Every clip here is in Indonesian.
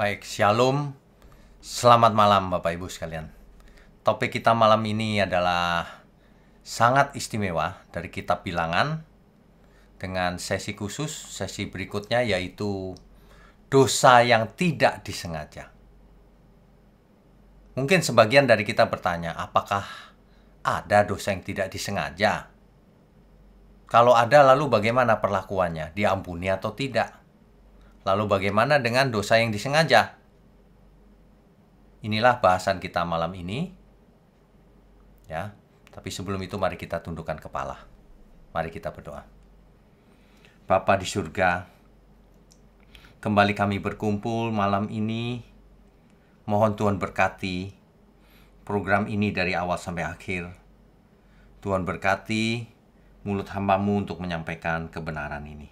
Baik, Shalom. Selamat malam Bapak Ibu sekalian. Topik kita malam ini adalah sangat istimewa dari Kitab Bilangan dengan sesi khusus, sesi berikutnya yaitu dosa yang tidak disengaja. Mungkin sebagian dari kita bertanya, apakah ada dosa yang tidak disengaja? Kalau ada, lalu bagaimana perlakuannya? Diampuni atau tidak? Lalu bagaimana dengan dosa yang disengaja? Inilah bahasan kita malam ini. Ya, tapi sebelum itu mari kita tundukkan kepala. Mari kita berdoa. Bapa di surga, kembali kami berkumpul malam ini. Mohon Tuhan berkati program ini dari awal sampai akhir. Tuhan berkati mulut hamba-Mu untuk menyampaikan kebenaran ini,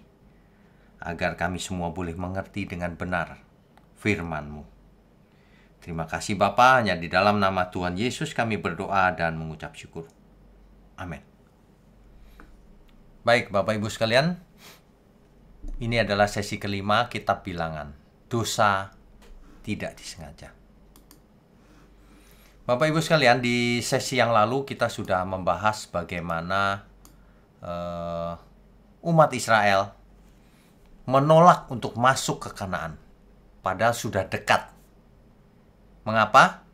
agar kami semua boleh mengerti dengan benar firman-Mu. Terima kasih Bapa, hanya di dalam nama Tuhan Yesus kami berdoa dan mengucap syukur. Amin. Baik Bapak Ibu sekalian, ini adalah sesi kelima Kitab Bilangan, dosa tidak disengaja. Bapak Ibu sekalian, di sesi yang lalu kita sudah membahas bagaimana umat Israel menolak untuk masuk ke Kanaan, padahal sudah dekat. Mengapa?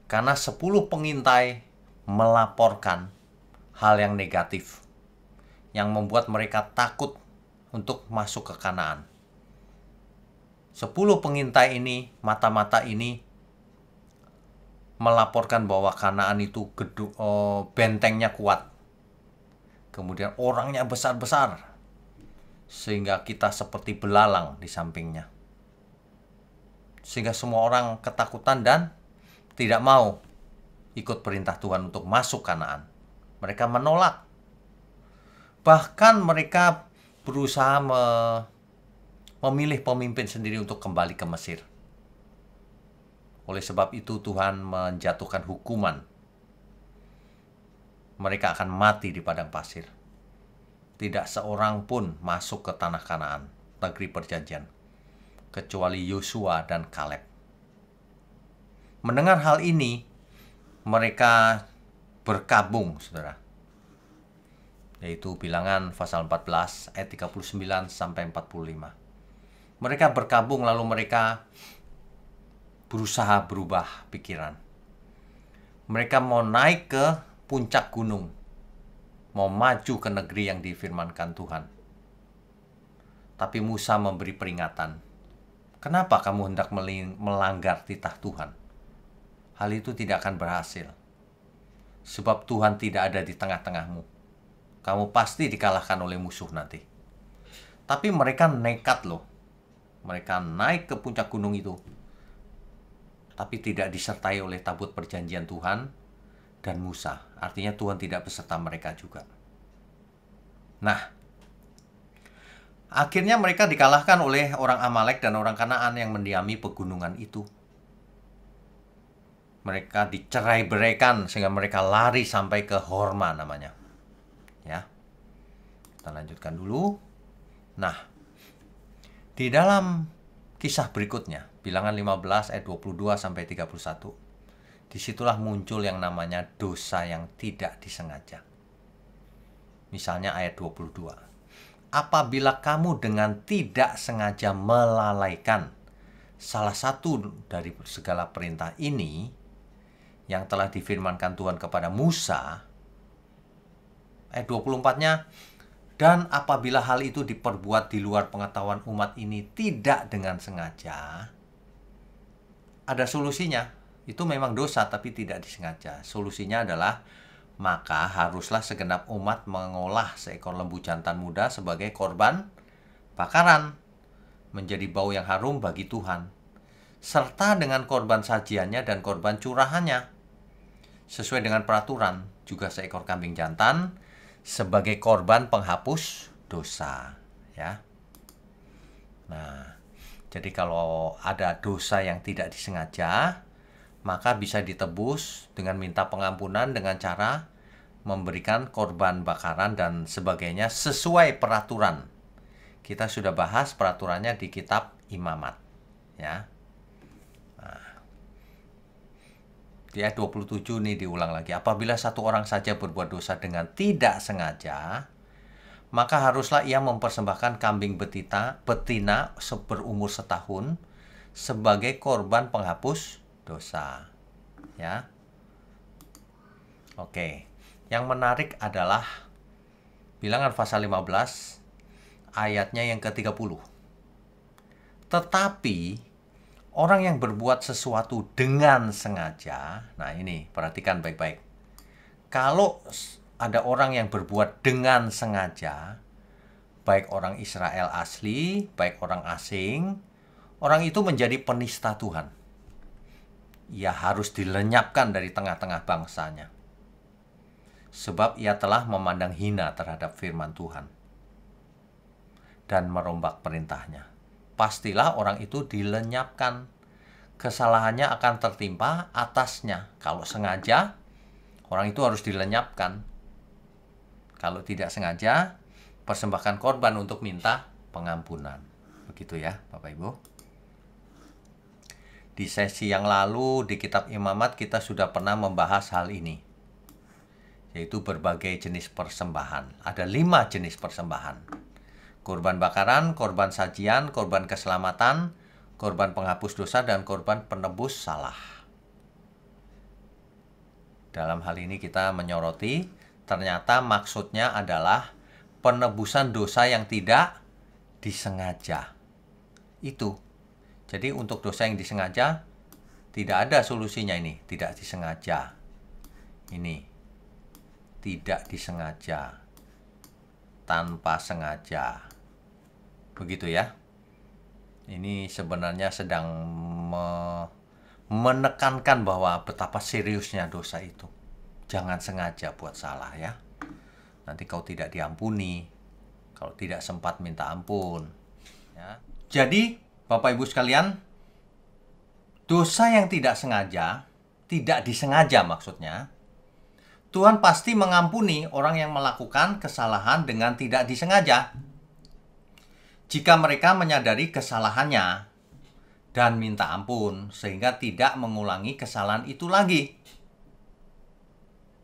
Karena 10 pengintai melaporkan hal yang negatif, yang membuat mereka takut untuk masuk ke Kanaan. 10 pengintai ini, mata-mata ini, melaporkan bahwa Kanaan itu bentengnya kuat. Kemudian orangnya besar-besar, sehingga kita seperti belalang di sampingnya. Sehingga semua orang ketakutan dan tidak mau ikut perintah Tuhan untuk masuk Kanaan. Mereka menolak. Bahkan mereka berusaha memilih pemimpin sendiri untuk kembali ke Mesir. Oleh sebab itu Tuhan menjatuhkan hukuman. Mereka akan mati di padang pasir. Tidak seorang pun masuk ke tanah Kanaan, negeri perjanjian, kecuali Yosua dan Kaleb. Mendengar hal ini, mereka berkabung, saudara. Yaitu Bilangan pasal 14 ayat 39 sampai 45. Mereka berkabung lalu mereka berusaha berubah pikiran. Mereka mau naik ke puncak gunung, mau maju ke negeri yang difirmankan Tuhan. Tapi Musa memberi peringatan. Kenapa kamu hendak melanggar titah Tuhan? Hal itu tidak akan berhasil. Sebab Tuhan tidak ada di tengah-tengahmu. Kamu pasti dikalahkan oleh musuh nanti. Tapi mereka nekat loh. Mereka naik ke puncak gunung itu. Tapi tidak disertai oleh tabut perjanjian Tuhan dan Musa. Artinya Tuhan tidak beserta mereka juga. Nah, akhirnya mereka dikalahkan oleh orang Amalek dan orang Kanaan yang mendiami pegunungan itu. Mereka dicerai-beraikan sehingga mereka lari sampai ke Horma namanya. Ya. Kita lanjutkan dulu. Nah, di dalam kisah berikutnya, Bilangan 15 ayat 22 sampai 31. Disitulah muncul yang namanya dosa yang tidak disengaja. Misalnya ayat 22. Apabila kamu dengan tidak sengaja melalaikan salah satu dari segala perintah ini yang telah difirmankan Tuhan kepada Musa, ayat 24-nya, dan apabila hal itu diperbuat di luar pengetahuan umat ini tidak dengan sengaja, ada solusinya. Itu memang dosa tapi tidak disengaja. Solusinya adalah maka haruslah segenap umat mengolah seekor lembu jantan muda sebagai korban bakaran, menjadi bau yang harum bagi Tuhan, serta dengan korban sajiannya dan korban curahannya. Sesuai dengan peraturan, juga seekor kambing jantan sebagai korban penghapus dosa, ya. Nah, jadi kalau ada dosa yang tidak disengaja, maka bisa ditebus dengan minta pengampunan dengan cara memberikan korban bakaran dan sebagainya sesuai peraturan. Kita sudah bahas peraturannya di kitab Imamat, ya. Di ayat 27 ini diulang lagi. Apabila satu orang saja berbuat dosa dengan tidak sengaja, maka haruslah ia mempersembahkan kambing betina berumur setahun sebagai korban penghapus dosa. Ya. Oke. Yang menarik adalah Bilangan pasal 15 ayatnya yang ke-30. Tetapi orang yang berbuat sesuatu dengan sengaja, nah ini perhatikan baik-baik. Kalau ada orang yang berbuat dengan sengaja, baik orang Israel asli, baik orang asing, orang itu menjadi penista Tuhan. Ia harus dilenyapkan dari tengah-tengah bangsanya. Sebab ia telah memandang hina terhadap firman Tuhan dan merombak perintahnya. Pastilah orang itu dilenyapkan. Kesalahannya akan tertimpa atasnya. Kalau sengaja, orang itu harus dilenyapkan. Kalau tidak sengaja, persembahkan korban untuk minta pengampunan. Begitu ya, Bapak Ibu. Di sesi yang lalu di kitab Imamat kita sudah pernah membahas hal ini, yaitu berbagai jenis persembahan. Ada 5 jenis persembahan. Korban bakaran, korban sajian, korban keselamatan, korban penghapus dosa, dan korban penebus salah. Dalam hal ini kita menyoroti, ternyata maksudnya adalah penebusan dosa yang tidak disengaja. Itu. Jadi untuk dosa yang disengaja, tidak ada solusinya ini. Tidak disengaja. Ini. Tidak disengaja, tanpa sengaja. Begitu ya. Ini sebenarnya sedang menekankan bahwa betapa seriusnya dosa itu. Jangan sengaja buat salah ya. Nanti kau tidak diampuni. Kalau tidak sempat minta ampun. Ya. Jadi, Bapak Ibu sekalian, dosa yang tidak sengaja, tidak disengaja maksudnya, Tuhan pasti mengampuni orang yang melakukan kesalahan dengan tidak disengaja. Jika mereka menyadari kesalahannya dan minta ampun, sehingga tidak mengulangi kesalahan itu lagi.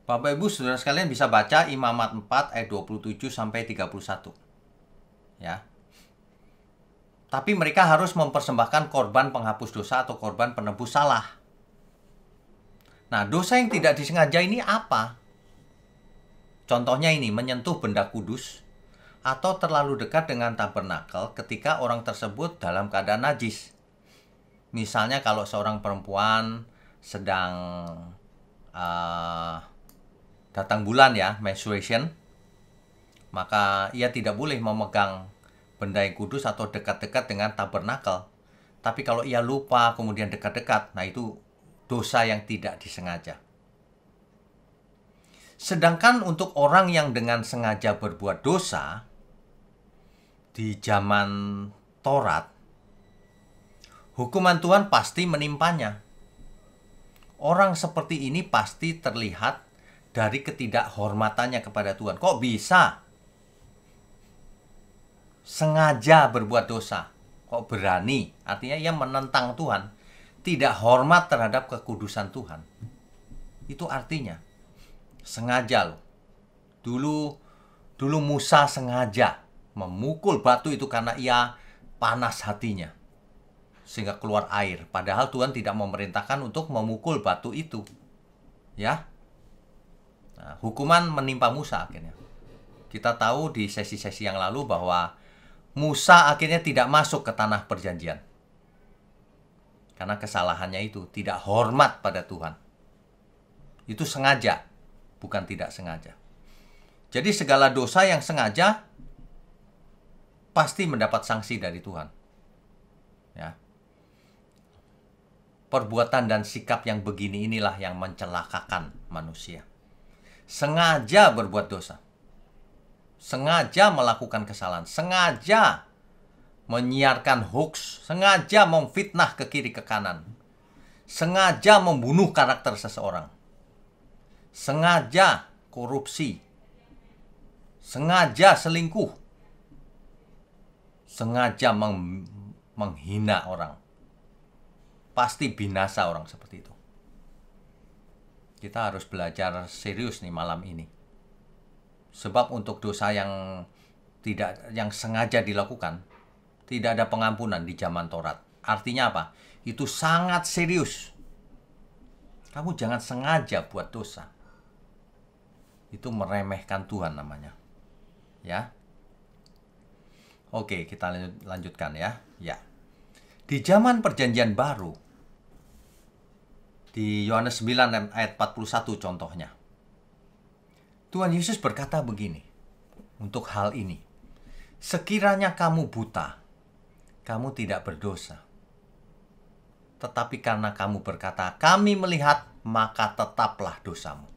Bapak Ibu Saudara sekalian bisa baca Imamat 4 ayat 27 sampai 31. Ya. Tapi mereka harus mempersembahkan korban penghapus dosa atau korban penebus salah. Nah, dosa yang tidak disengaja ini apa? Contohnya ini, menyentuh benda kudus atau terlalu dekat dengan tabernakel ketika orang tersebut dalam keadaan najis. Misalnya kalau seorang perempuan sedang datang bulan ya, menstruation, maka ia tidak boleh memegang benda yang kudus atau dekat-dekat dengan tabernakel. Tapi kalau ia lupa kemudian dekat-dekat, nah itu dosa yang tidak disengaja. Sedangkan untuk orang yang dengan sengaja berbuat dosa, di zaman Taurat, hukuman Tuhan pasti menimpanya. Orang seperti ini pasti terlihat dari ketidakhormatannya kepada Tuhan. Kok bisa sengaja berbuat dosa? Kok berani? Artinya ia menentang Tuhan. Tidak hormat terhadap kekudusan Tuhan. Itu artinya sengaja loh. Dulu Musa sengaja memukul batu itu karena ia panas hatinya, sehingga keluar air. Padahal Tuhan tidak memerintahkan untuk memukul batu itu. Ya. Nah, hukuman menimpa Musa akhirnya. Kita tahu di sesi-sesi yang lalu bahwa Musa akhirnya tidak masuk ke tanah perjanjian. Karena kesalahannya itu tidak hormat pada Tuhan. Itu sengaja, bukan tidak sengaja. Jadi segala dosa yang sengaja pasti mendapat sanksi dari Tuhan. Ya. Perbuatan dan sikap yang begini inilah yang mencelakakan manusia. Sengaja berbuat dosa. Sengaja melakukan kesalahan. Sengaja menyiarkan hoax. Sengaja memfitnah ke kiri ke kanan. Sengaja membunuh karakter seseorang. Sengaja korupsi. Sengaja selingkuh. Sengaja menghina orang. Pasti binasa orang seperti itu. Kita harus belajar serius nih malam ini. Sebab untuk dosa yang sengaja dilakukan, tidak ada pengampunan di zaman Taurat. Artinya apa? Itu sangat serius. Kamu jangan sengaja buat dosa. Itu meremehkan Tuhan namanya. Ya. Oke, kita lanjutkan ya. Ya. Di zaman Perjanjian Baru, di Yohanes 9 ayat 41 contohnya, Tuhan Yesus berkata begini untuk hal ini. Sekiranya kamu buta, kamu tidak berdosa. Tetapi karena kamu berkata, kami melihat, maka tetaplah dosamu.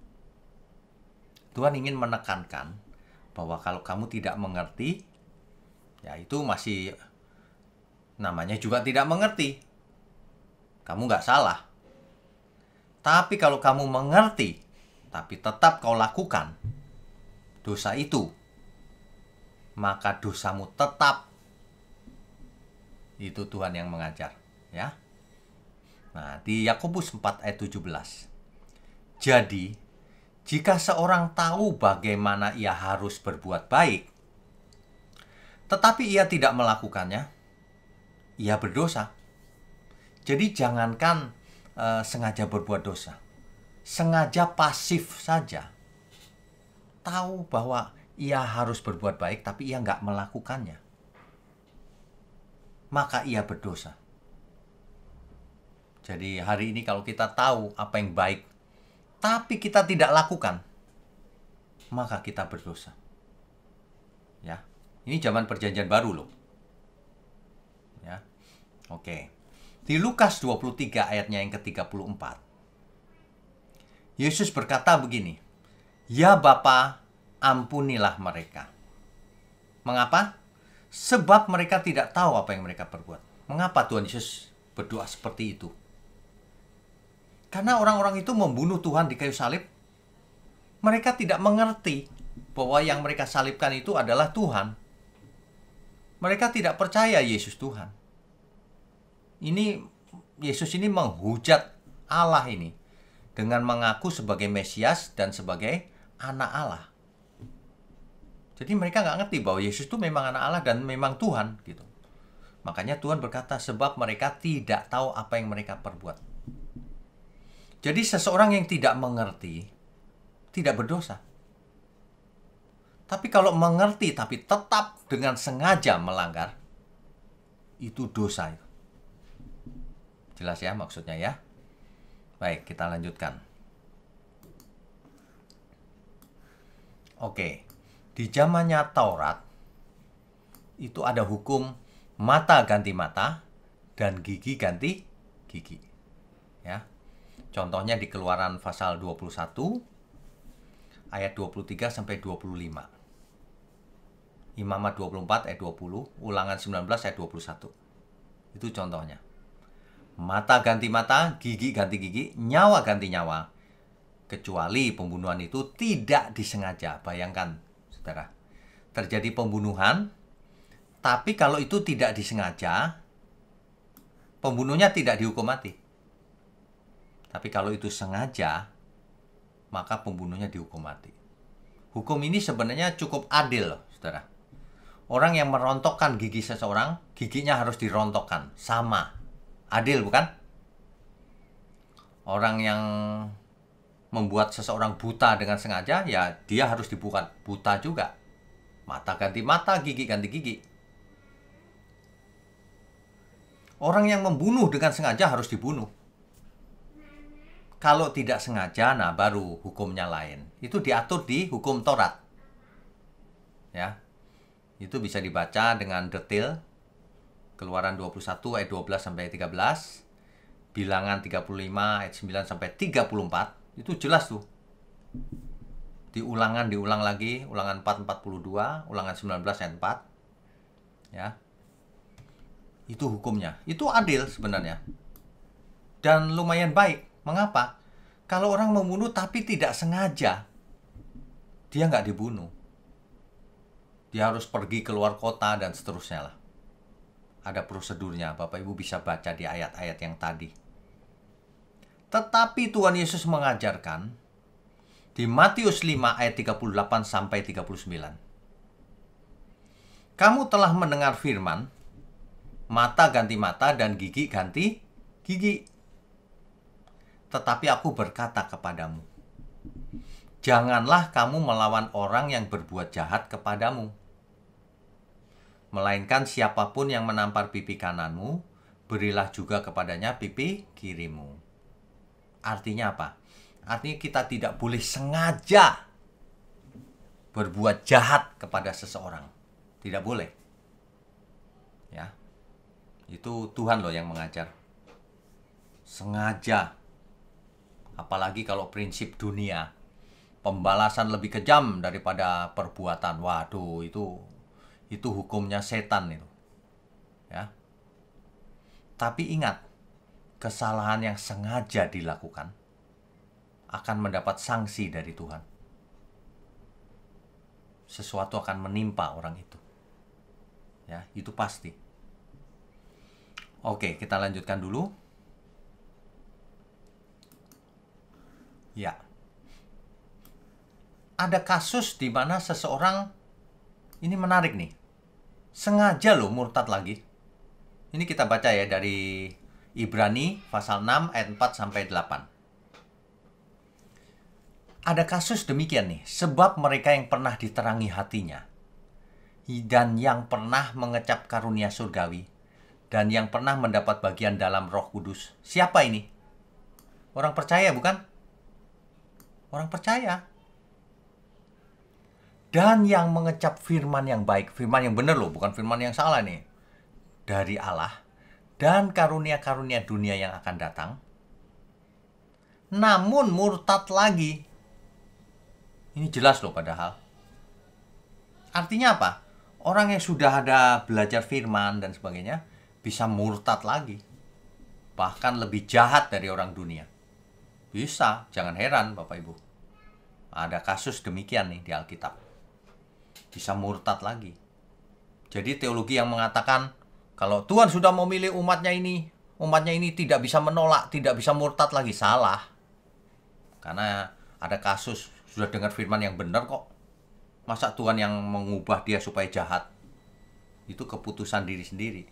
Tuhan ingin menekankan bahwa kalau kamu tidak mengerti, ya itu masih namanya juga tidak mengerti. Kamu nggak salah. Tapi kalau kamu mengerti, tapi tetap kau lakukan dosa itu, maka dosamu tetap. Itu Tuhan yang mengajar, ya. Nah, di Yakobus 4 ayat 17. Jadi, jika seorang tahu bagaimana ia harus berbuat baik, tetapi ia tidak melakukannya, ia berdosa. Jadi jangankan sengaja berbuat dosa, sengaja pasif saja. Tahu bahwa ia harus berbuat baik, tapi ia nggak melakukannya, maka ia berdosa. Jadi hari ini kalau kita tahu apa yang baik, tapi kita tidak lakukan, maka kita berdosa. Ya, ini zaman Perjanjian Baru loh. Ya, oke. Di Lukas 23 ayatnya yang ke-34, Yesus berkata begini, ya Bapa, ampunilah mereka. Mengapa? Sebab mereka tidak tahu apa yang mereka perbuat. Mengapa Tuhan Yesus berdoa seperti itu? Karena orang-orang itu membunuh Tuhan di kayu salib. Mereka tidak mengerti bahwa yang mereka salibkan itu adalah Tuhan. Mereka tidak percaya Yesus Tuhan. Yesus ini menghujat Allah ini dengan mengaku sebagai Mesias dan sebagai anak Allah. Jadi mereka nggak ngerti bahwa Yesus itu memang anak Allah dan memang Tuhan gitu. Makanya Tuhan berkata, sebab mereka tidak tahu apa yang mereka perbuat. Jadi seseorang yang tidak mengerti tidak berdosa. Tapi kalau mengerti tapi tetap dengan sengaja melanggar, itu dosa. Jelas ya maksudnya ya? Baik, kita lanjutkan. Oke, di zamannya Taurat itu ada hukum mata ganti mata dan gigi ganti gigi. Ya. Contohnya di Keluaran pasal 21 ayat 23 sampai 25. Imamat 24 ayat 20, Ulangan 19 ayat 21. Itu contohnya. Mata ganti mata, gigi ganti gigi, nyawa ganti nyawa. Kecuali pembunuhan itu tidak disengaja. Bayangkan, saudara. Terjadi pembunuhan, tapi kalau itu tidak disengaja, pembunuhnya tidak dihukum mati. Tapi kalau itu sengaja, maka pembunuhnya dihukum mati. Hukum ini sebenarnya cukup adil, saudara. Orang yang merontokkan gigi seseorang, giginya harus dirontokkan. Sama. Adil, bukan? Orang yang membuat seseorang buta dengan sengaja, ya dia harus dibuat buta juga. Mata ganti mata, gigi ganti gigi. Orang yang membunuh dengan sengaja harus dibunuh. Kalau tidak sengaja, nah baru hukumnya lain. Itu diatur di hukum Taurat. Ya. Itu bisa dibaca dengan detail. Keluaran 21 ayat 12 sampai 13. Bilangan 35 ayat 9 sampai 34. Itu jelas tuh. Diulang lagi. Ulangan 4:42, Ulangan 19 ayat 4. Ya. Itu hukumnya. Itu adil sebenarnya. Dan lumayan baik. Mengapa? Kalau orang membunuh tapi tidak sengaja, dia nggak dibunuh. Dia harus pergi keluar kota dan seterusnya lah. Ada prosedurnya, Bapak Ibu bisa baca di ayat-ayat yang tadi. Tetapi Tuhan Yesus mengajarkan di Matius 5 ayat 38 sampai 39. Kamu telah mendengar firman, mata ganti mata dan gigi ganti gigi. Tetapi aku berkata kepadamu, janganlah kamu melawan orang yang berbuat jahat kepadamu. Melainkan siapapun yang menampar pipi kananmu, berilah juga kepadanya pipi kirimu. Artinya apa? Artinya kita tidak boleh sengaja berbuat jahat kepada seseorang. Tidak boleh. Ya. Itu Tuhan loh yang mengajar. Sengaja. Apalagi kalau prinsip dunia. Pembalasan lebih kejam daripada perbuatan. Waduh, itu hukumnya setan itu. Ya. Tapi ingat, kesalahan yang sengaja dilakukan akan mendapat sanksi dari Tuhan. Sesuatu akan menimpa orang itu. Ya, itu pasti. Oke, kita lanjutkan dulu. Ya. Ada kasus di mana seseorang, ini menarik nih, sengaja loh murtad lagi. Ini kita baca ya dari Ibrani pasal 6 ayat 4 sampai 8. Ada kasus demikian nih, sebab mereka yang pernah diterangi hatinya, dan yang pernah mengecap karunia surgawi, dan yang pernah mendapat bagian dalam Roh Kudus. Siapa ini? Orang percaya bukan? Orang percaya. Dan yang mengecap firman yang baik, firman yang benar loh, bukan firman yang salah nih, dari Allah, dan karunia-karunia dunia yang akan datang, namun murtad lagi. Ini jelas loh padahal. Artinya apa? Orang yang sudah ada belajar firman dan sebagainya, bisa murtad lagi. Bahkan lebih jahat dari orang dunia. Bisa, jangan heran Bapak Ibu. Ada kasus demikian nih di Alkitab. Bisa murtad lagi. Jadi teologi yang mengatakan, kalau Tuhan sudah memilih umatnya ini tidak bisa menolak, tidak bisa murtad lagi, salah. Karena ada kasus, sudah dengar firman yang benar kok. Masa Tuhan yang mengubah dia supaya jahat? Itu keputusan diri sendiri.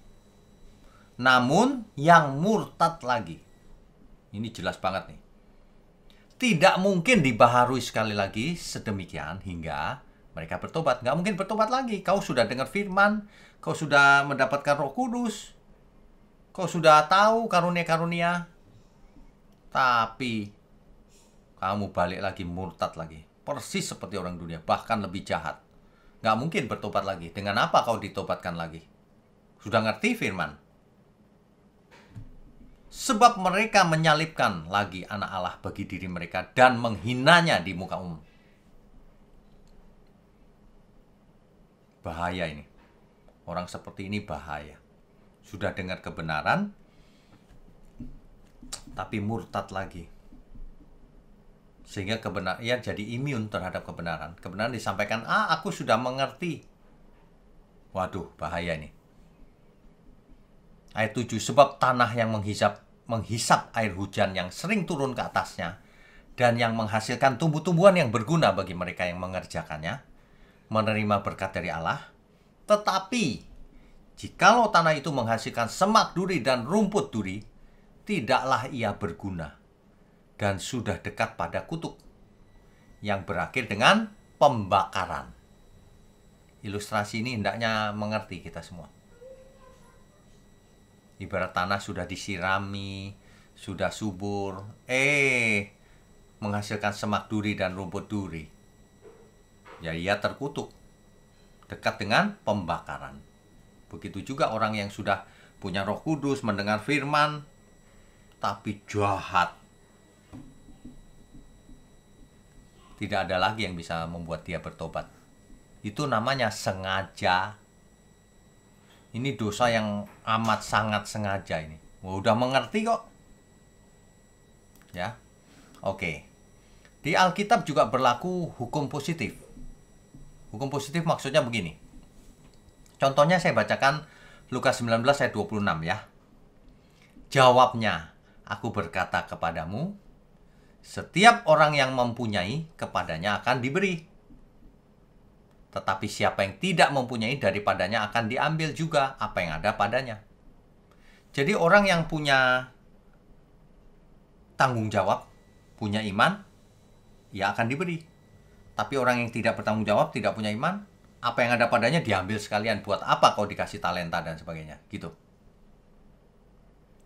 Namun yang murtad lagi, ini jelas banget nih, tidak mungkin dibaharui sekali lagi sedemikian hingga mereka bertobat. Nggak mungkin bertobat lagi. Kau sudah dengar firman, kau sudah mendapatkan Roh Kudus, kau sudah tahu karunia-karunia, tapi kamu balik lagi, murtad lagi. Persis seperti orang dunia, bahkan lebih jahat. Nggak mungkin bertobat lagi. Dengan apa kau ditobatkan lagi? Sudah ngerti firman? Sebab mereka menyalibkan lagi anak Allah bagi diri mereka dan menghinanya di muka umum. Bahaya ini. Orang seperti ini bahaya. Sudah dengar kebenaran, tapi murtad lagi. Sehingga kebenaran, ia jadi imun terhadap kebenaran. Kebenaran disampaikan, aku sudah mengerti. Waduh, bahaya ini. Ayat 7, sebab tanah yang menghisap air hujan yang sering turun ke atasnya, dan yang menghasilkan tumbuh-tumbuhan yang berguna bagi mereka yang mengerjakannya, menerima berkat dari Allah. Tetapi, jikalau tanah itu menghasilkan semak duri dan rumput duri, tidaklah ia berguna, dan sudah dekat pada kutuk, yang berakhir dengan pembakaran. Ilustrasi ini hendaknya mengerti kita semua. Ibarat tanah sudah disirami, sudah subur, menghasilkan semak duri dan rumput duri. Ya, ia terkutuk, dekat dengan pembakaran. Begitu juga orang yang sudah punya Roh Kudus, mendengar firman, tapi jahat. Tidak ada lagi yang bisa membuat dia bertobat. Itu namanya sengaja. Ini dosa yang amat sangat sengaja ini. Udah mengerti kok. Ya. Oke. Di Alkitab juga berlaku hukum positif. Hukum positif maksudnya begini. Contohnya saya bacakan Lukas 19 ayat 26 ya. Jawabnya, Aku berkata kepadamu, setiap orang yang mempunyai, kepadanya akan diberi. Tetapi siapa yang tidak mempunyai, daripadanya akan diambil juga apa yang ada padanya. Jadi orang yang punya tanggung jawab, punya iman, ya akan diberi. Tapi orang yang tidak bertanggung jawab, tidak punya iman, apa yang ada padanya diambil sekalian. Buat apa kau dikasih talenta dan sebagainya, gitu.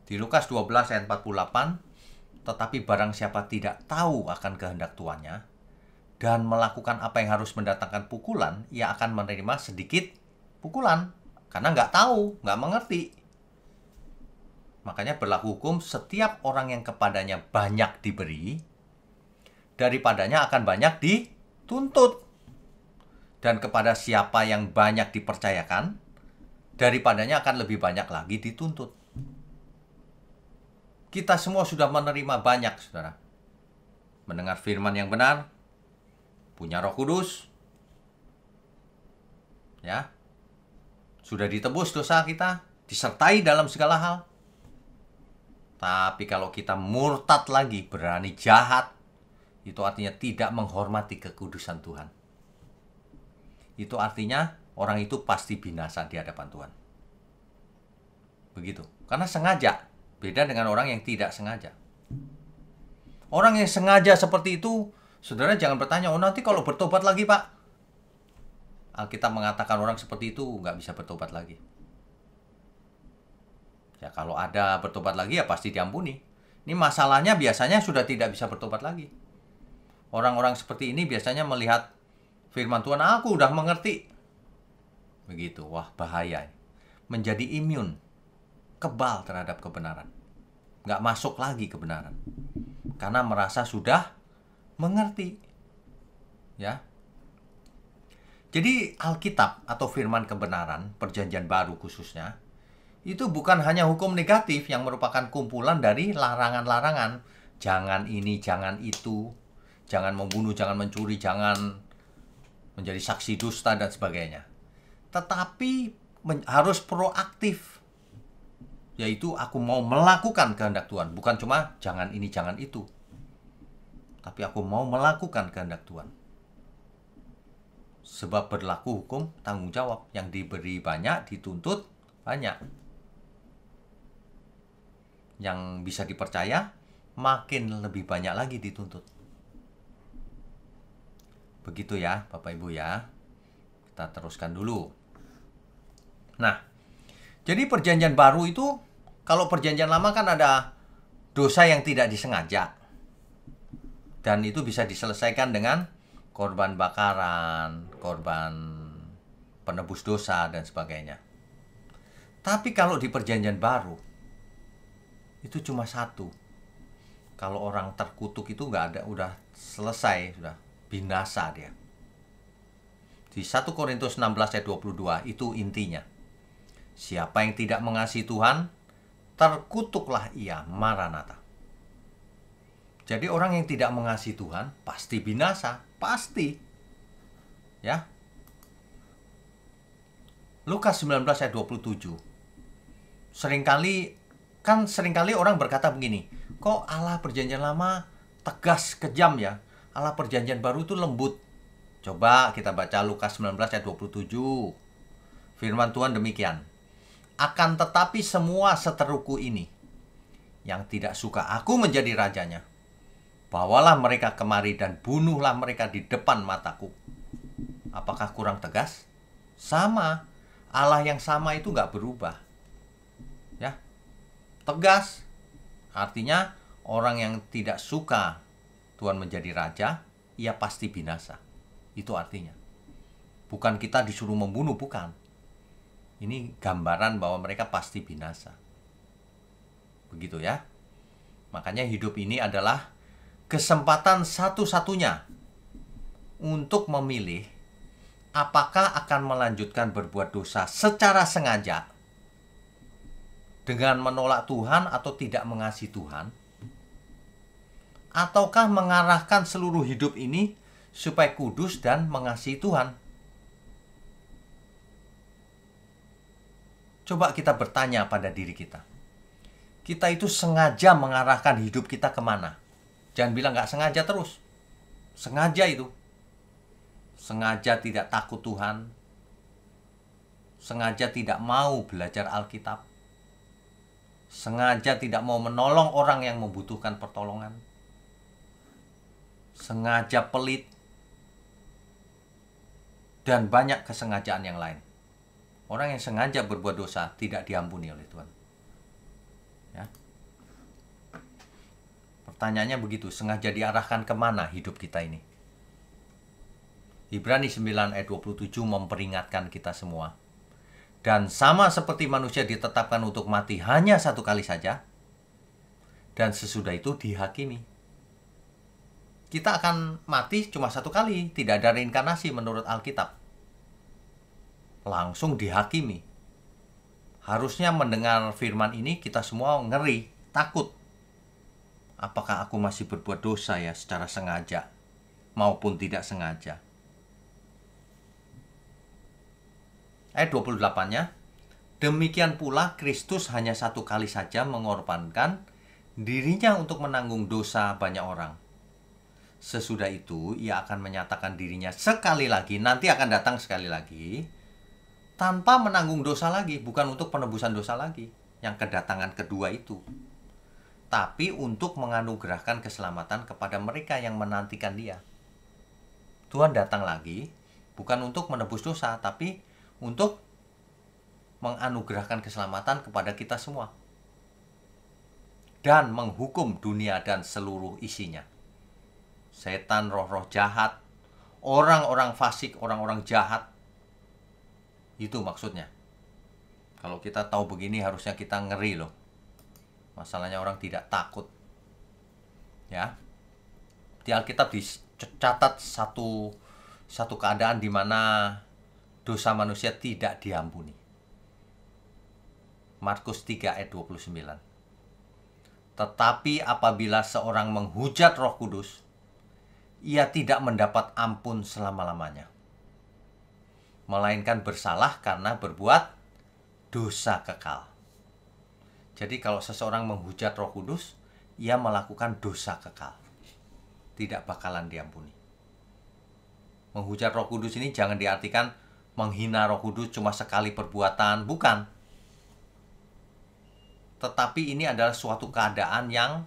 Di Lukas 12 ayat 48, tetapi barang siapa tidak tahu akan kehendak tuannya dan melakukan apa yang harus mendatangkan pukulan, ia akan menerima sedikit pukulan. Karena nggak tahu, nggak mengerti. Makanya berlaku hukum, setiap orang yang kepadanya banyak diberi, daripadanya akan banyak dituntut. Dan kepada siapa yang banyak dipercayakan, daripadanya akan lebih banyak lagi dituntut. Kita semua sudah menerima banyak, saudara. Mendengar firman yang benar, punya Roh Kudus, ya, sudah ditebus dosa kita, disertai dalam segala hal. Tapi kalau kita murtad lagi, berani jahat, itu artinya tidak menghormati kekudusan Tuhan. Itu artinya orang itu pasti binasa di hadapan Tuhan. Begitu. Karena sengaja. Beda dengan orang yang tidak sengaja. Orang yang sengaja seperti itu, saudara jangan bertanya, oh nanti kalau bertobat lagi Pak. Alkitab mengatakan orang seperti itu nggak bisa bertobat lagi. Ya kalau ada bertobat lagi ya pasti diampuni. Ini masalahnya biasanya sudah tidak bisa bertobat lagi. Orang-orang seperti ini biasanya melihat firman Tuhan, aku udah mengerti. Begitu, wah bahaya. Menjadi imun, kebal terhadap kebenaran. Nggak masuk lagi kebenaran. Karena merasa sudah mengerti. Ya. Jadi Alkitab atau firman kebenaran, perjanjian baru khususnya, itu bukan hanya hukum negatif yang merupakan kumpulan dari larangan-larangan. Jangan ini, jangan itu. Jangan membunuh, jangan mencuri, jangan menjadi saksi dusta dan sebagainya. Tetapi harus proaktif. Yaitu aku mau melakukan kehendak Tuhan. Bukan cuma jangan ini, jangan itu. Tapi aku mau melakukan kehendak Tuhan. Sebab berlaku hukum tanggung jawab. Yang diberi banyak, dituntut banyak. Yang bisa dipercaya, makin lebih banyak lagi dituntut. Begitu ya, Bapak Ibu ya. Kita teruskan dulu. Nah, jadi perjanjian baru itu, kalau perjanjian lama kan ada dosa yang tidak disengaja. Dan itu bisa diselesaikan dengan korban bakaran, korban penebus dosa, dan sebagainya. Tapi kalau di perjanjian baru, itu cuma satu. Kalau orang terkutuk itu nggak ada, udah selesai, sudah binasa dia. Di 1 Korintus 16 ayat 22 itu intinya. Siapa yang tidak mengasihi Tuhan, terkutuklah ia, Maranatha. Jadi orang yang tidak mengasihi Tuhan pasti binasa, pasti. Ya. Lukas 19 ayat 27. Seringkali orang berkata begini, kok Allah perjanjian lama tegas, kejam ya? Allah perjanjian baru itu lembut. Coba kita baca Lukas 19 ayat 27. Firman Tuhan demikian. Akan tetapi semua seteruku ini, yang tidak suka aku menjadi rajanya, bawalah mereka kemari dan bunuhlah mereka di depan mataku. Apakah kurang tegas? Sama. Allah yang sama itu nggak berubah. Ya, tegas. Artinya orang yang tidak suka Tuhan menjadi raja, ia pasti binasa. Itu artinya. Bukan kita disuruh membunuh, bukan. Ini gambaran bahwa mereka pasti binasa. Begitu ya. Makanya hidup ini adalah kesempatan satu-satunya untuk memilih apakah akan melanjutkan berbuat dosa secara sengaja dengan menolak Tuhan atau tidak mengasihi Tuhan, ataukah mengarahkan seluruh hidup ini supaya kudus dan mengasihi Tuhan. Coba kita bertanya pada diri kita. Kita itu sengaja mengarahkan hidup kita kemana. Jangan bilang nggak sengaja terus. Sengaja itu. Sengaja tidak takut Tuhan. Sengaja tidak mau belajar Alkitab. Sengaja tidak mau menolong orang yang membutuhkan pertolongan. Sengaja pelit. Dan banyak kesengajaan yang lain. Orang yang sengaja berbuat dosa tidak diampuni oleh Tuhan. Ya. Pertanyaannya begitu, sengaja diarahkan kemana hidup kita ini? Ibrani 9 ayat 27 memperingatkan kita semua. Dan sama seperti manusia ditetapkan untuk mati hanya satu kali saja, dan sesudah itu dihakimi. Kita akan mati cuma satu kali, tidak ada reinkarnasi menurut Alkitab. Langsung dihakimi. Harusnya mendengar firman ini kita semua ngeri, takut. Apakah aku masih berbuat dosa ya secara sengaja maupun tidak sengaja? Ayat 28-nya, demikian pula Kristus hanya satu kali saja mengorbankan dirinya untuk menanggung dosa banyak orang. Sesudah itu ia akan menyatakan dirinya sekali lagi, nanti akan datang sekali lagi, tanpa menanggung dosa lagi, bukan untuk penebusan dosa lagi, yang kedatangan kedua itu. Tapi untuk menganugerahkan keselamatan kepada mereka yang menantikan dia. Tuhan datang lagi, bukan untuk menebus dosa, tapi untuk menganugerahkan keselamatan kepada kita semua. Dan menghukum dunia dan seluruh isinya. Setan, roh-roh jahat, orang-orang fasik, orang-orang jahat. Itu maksudnya. Kalau kita tahu begini harusnya kita ngeri loh. Masalahnya orang tidak takut. Ya. Di Alkitab dicatat satu keadaan di mana dosa manusia tidak diampuni. Markus 3 ayat 29. Tetapi apabila seorang menghujat Roh Kudus, ia tidak mendapat ampun selama-lamanya, melainkan bersalah karena berbuat dosa kekal. Jadi kalau seseorang menghujat Roh Kudus, ia melakukan dosa kekal. Tidak bakalan diampuni. Menghujat Roh Kudus ini jangan diartikan menghina Roh Kudus cuma sekali perbuatan, bukan. Tetapi ini adalah suatu keadaan yang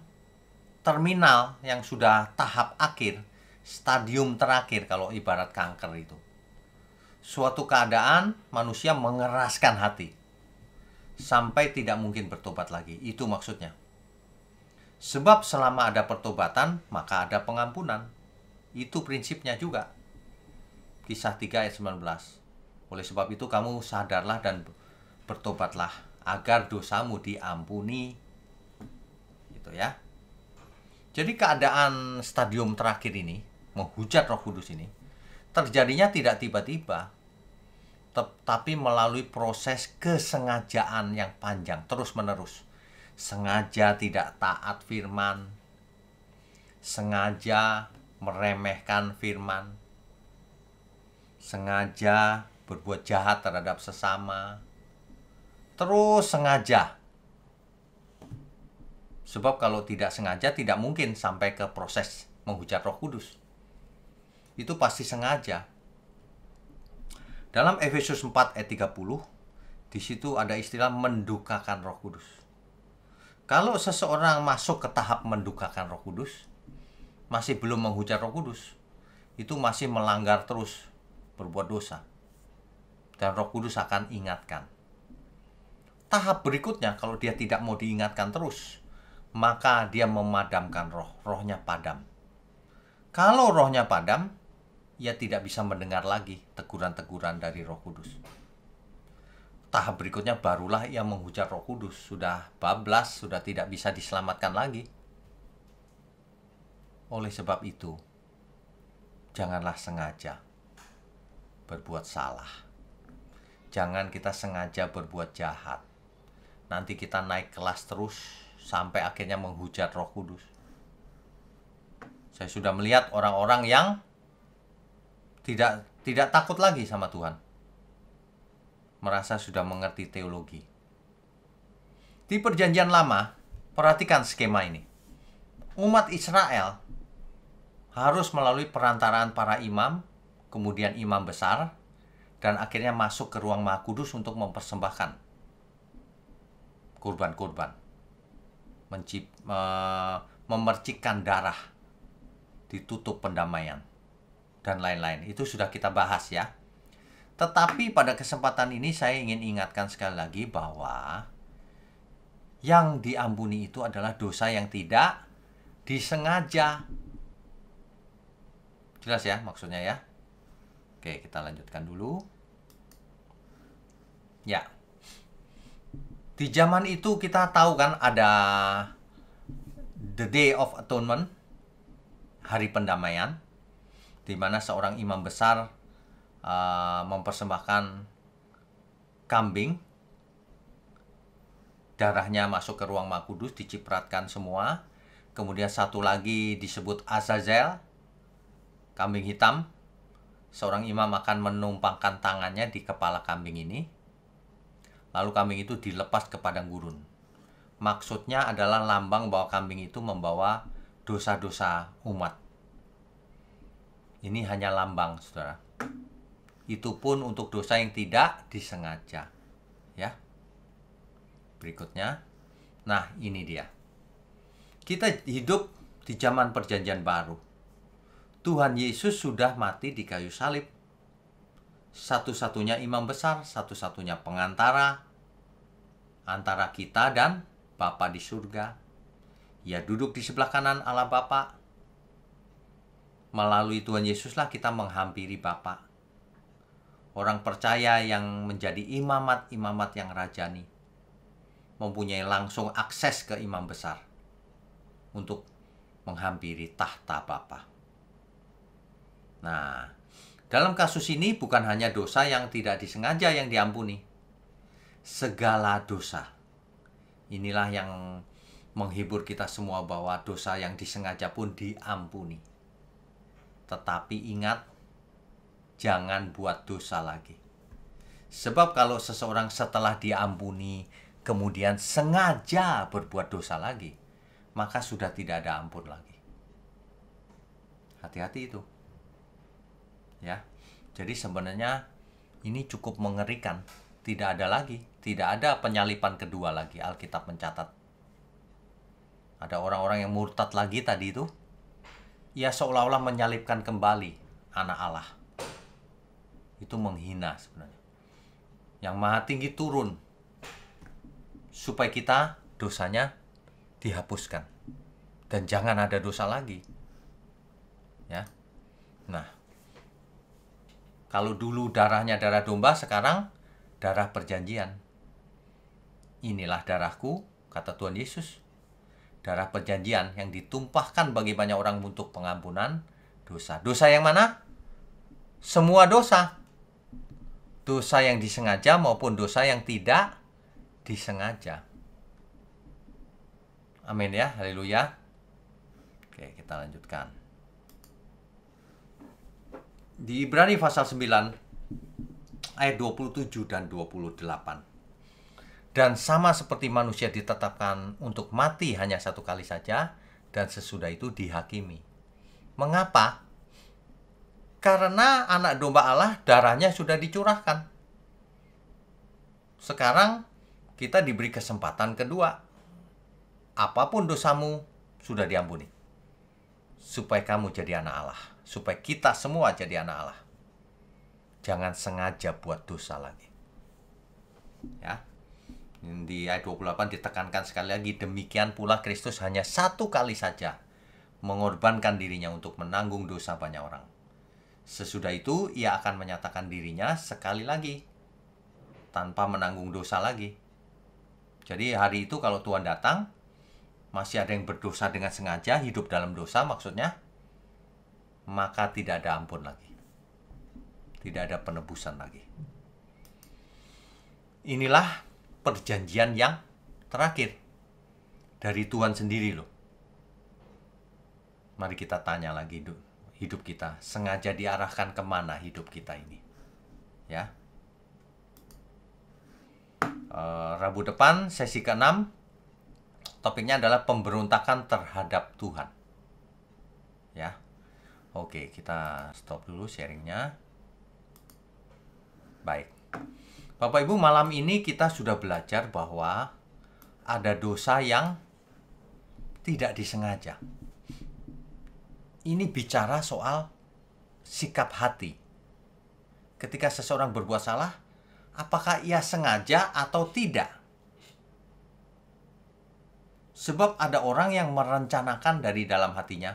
terminal, yang sudah tahap akhir, stadium terakhir kalau ibarat kanker itu. Suatu keadaan manusia mengeraskan hati sampai tidak mungkin bertobat lagi. Itu maksudnya. Sebab selama ada pertobatan, maka ada pengampunan. Itu prinsipnya juga. Kisah 3 ayat 19. Oleh sebab itu kamu sadarlah dan bertobatlah agar dosamu diampuni. Gitu ya. Jadi keadaan stadium terakhir ini, menghujat Roh Kudus ini, terjadinya tidak tiba-tiba, tapi melalui proses kesengajaan yang panjang, terus-menerus. Sengaja tidak taat firman, sengaja meremehkan firman, sengaja berbuat jahat terhadap sesama, terus sengaja. Sebab kalau tidak sengaja tidak mungkin sampai ke proses menghujat Roh Kudus. Itu pasti sengaja. Dalam Efesus 4 ayat 30, di situ ada istilah mendukakan Roh Kudus. Kalau seseorang masuk ke tahap mendukakan Roh Kudus, masih belum menghujat Roh Kudus, itu masih melanggar terus, berbuat dosa. Dan Roh Kudus akan ingatkan. Tahap berikutnya, kalau dia tidak mau diingatkan terus, maka dia memadamkan rohnya padam. Kalau rohnya padam, ia tidak bisa mendengar lagi teguran-teguran dari Roh Kudus. Tahap berikutnya barulah ia menghujat Roh Kudus. Sudah bablas, sudah tidak bisa diselamatkan lagi. Oleh sebab itu, janganlah sengaja berbuat salah. Jangan kita sengaja berbuat jahat. Nanti kita naik kelas terus sampai akhirnya menghujat Roh Kudus. Saya sudah melihat orang-orang yang tidak takut lagi sama Tuhan. Merasa sudah mengerti teologi. Di Perjanjian Lama, Perhatikan skema ini. Umat Israel harus melalui perantaraan para imam, kemudian imam besar, dan akhirnya masuk ke ruang Maha Kudus untuk mempersembahkan kurban-kurban, memercikkan darah, ditutup pendamaian, dan lain-lain. Itu sudah kita bahas ya. Tetapi pada kesempatan ini saya ingin ingatkan sekali lagi bahwa yang diampuni itu adalah dosa yang tidak disengaja. Jelas ya maksudnya ya? Oke, kita lanjutkan dulu. Ya. Di zaman itu kita tahu kan ada The Day of Atonement, hari pendamaian, di mana seorang imam besar mempersembahkan kambing. Darahnya masuk ke ruang Maha Kudus, dicipratkan semua. Kemudian satu lagi disebut Azazel, kambing hitam. Seorang imam akan menumpangkan tangannya di kepala kambing ini. Lalu kambing itu dilepas ke padang gurun. Maksudnya adalah lambang bahwa kambing itu membawa dosa-dosa umat. Ini hanya lambang, saudara. Itu pun untuk dosa yang tidak disengaja. Ya. Berikutnya. Nah, ini dia. Kita hidup di zaman perjanjian baru. Tuhan Yesus sudah mati di kayu salib. Satu-satunya imam besar, satu-satunya pengantara antara kita dan Bapa di surga. Ia duduk di sebelah kanan Allah Bapa. Melalui Tuhan Yesuslah kita menghampiri Bapa. Orang percaya yang menjadi imamat-imamat yang rajani mempunyai langsung akses ke imam besar untuk menghampiri tahta Bapa. Nah, dalam kasus ini bukan hanya dosa yang tidak disengaja yang diampuni. Segala dosa. Inilah yang menghibur kita semua bahwa dosa yang disengaja pun diampuni. Tetapi ingat, jangan buat dosa lagi. Sebab kalau seseorang setelah diampuni kemudian sengaja berbuat dosa lagi, maka sudah tidak ada ampun lagi. Hati-hati itu. Ya. Jadi sebenarnya ini cukup mengerikan. Tidak ada lagi, tidak ada penyalipan kedua lagi. Alkitab mencatat. Ada orang-orang yang murtad lagi tadi itu. Ia seolah-olah menyalibkan kembali anak Allah. Itu menghina sebenarnya. Yang Maha Tinggi turun supaya kita dosanya dihapuskan dan jangan ada dosa lagi. Ya. Nah, kalau dulu darahnya darah domba, sekarang darah perjanjian. Inilah darahku, kata Tuhan Yesus. Darah perjanjian yang ditumpahkan bagi banyak orang untuk pengampunan dosa. Dosa yang mana? Semua dosa. Dosa yang disengaja maupun dosa yang tidak disengaja. Amin ya, haleluya. Oke, kita lanjutkan. Di Ibrani pasal 9 ayat 27 dan 28. Dan sama seperti manusia ditetapkan untuk mati hanya satu kali saja, dan sesudah itu dihakimi. Mengapa? Karena anak domba Allah darahnya sudah dicurahkan. Sekarang kita diberi kesempatan kedua. Apapun dosamu sudah diampuni. Supaya kamu jadi anak Allah. Supaya kita semua jadi anak Allah. Jangan sengaja buat dosa lagi. Ya. Di ayat 28 ditekankan sekali lagi, demikian pula Kristus hanya satu kali saja mengorbankan dirinya untuk menanggung dosa banyak orang. Sesudah itu ia akan menyatakan dirinya sekali lagi tanpa menanggung dosa lagi. Jadi hari itu kalau Tuhan datang, masih ada yang berdosa dengan sengaja, hidup dalam dosa maksudnya, maka tidak ada ampun lagi. Tidak ada penebusan lagi. Inilah perjanjian yang terakhir dari Tuhan sendiri loh. Mari kita tanya lagi, hidup kita sengaja diarahkan kemana hidup kita ini? Ya. Rabu depan sesi ke-6 topiknya adalah pemberontakan terhadap Tuhan. Ya. Oke, kita stop dulu sharingnya. Baik. Bapak Ibu, malam ini kita sudah belajar bahwa ada dosa yang tidak disengaja. Ini bicara soal sikap hati. Ketika seseorang berbuat salah, apakah ia sengaja atau tidak? Sebab ada orang yang merencanakan dari dalam hatinya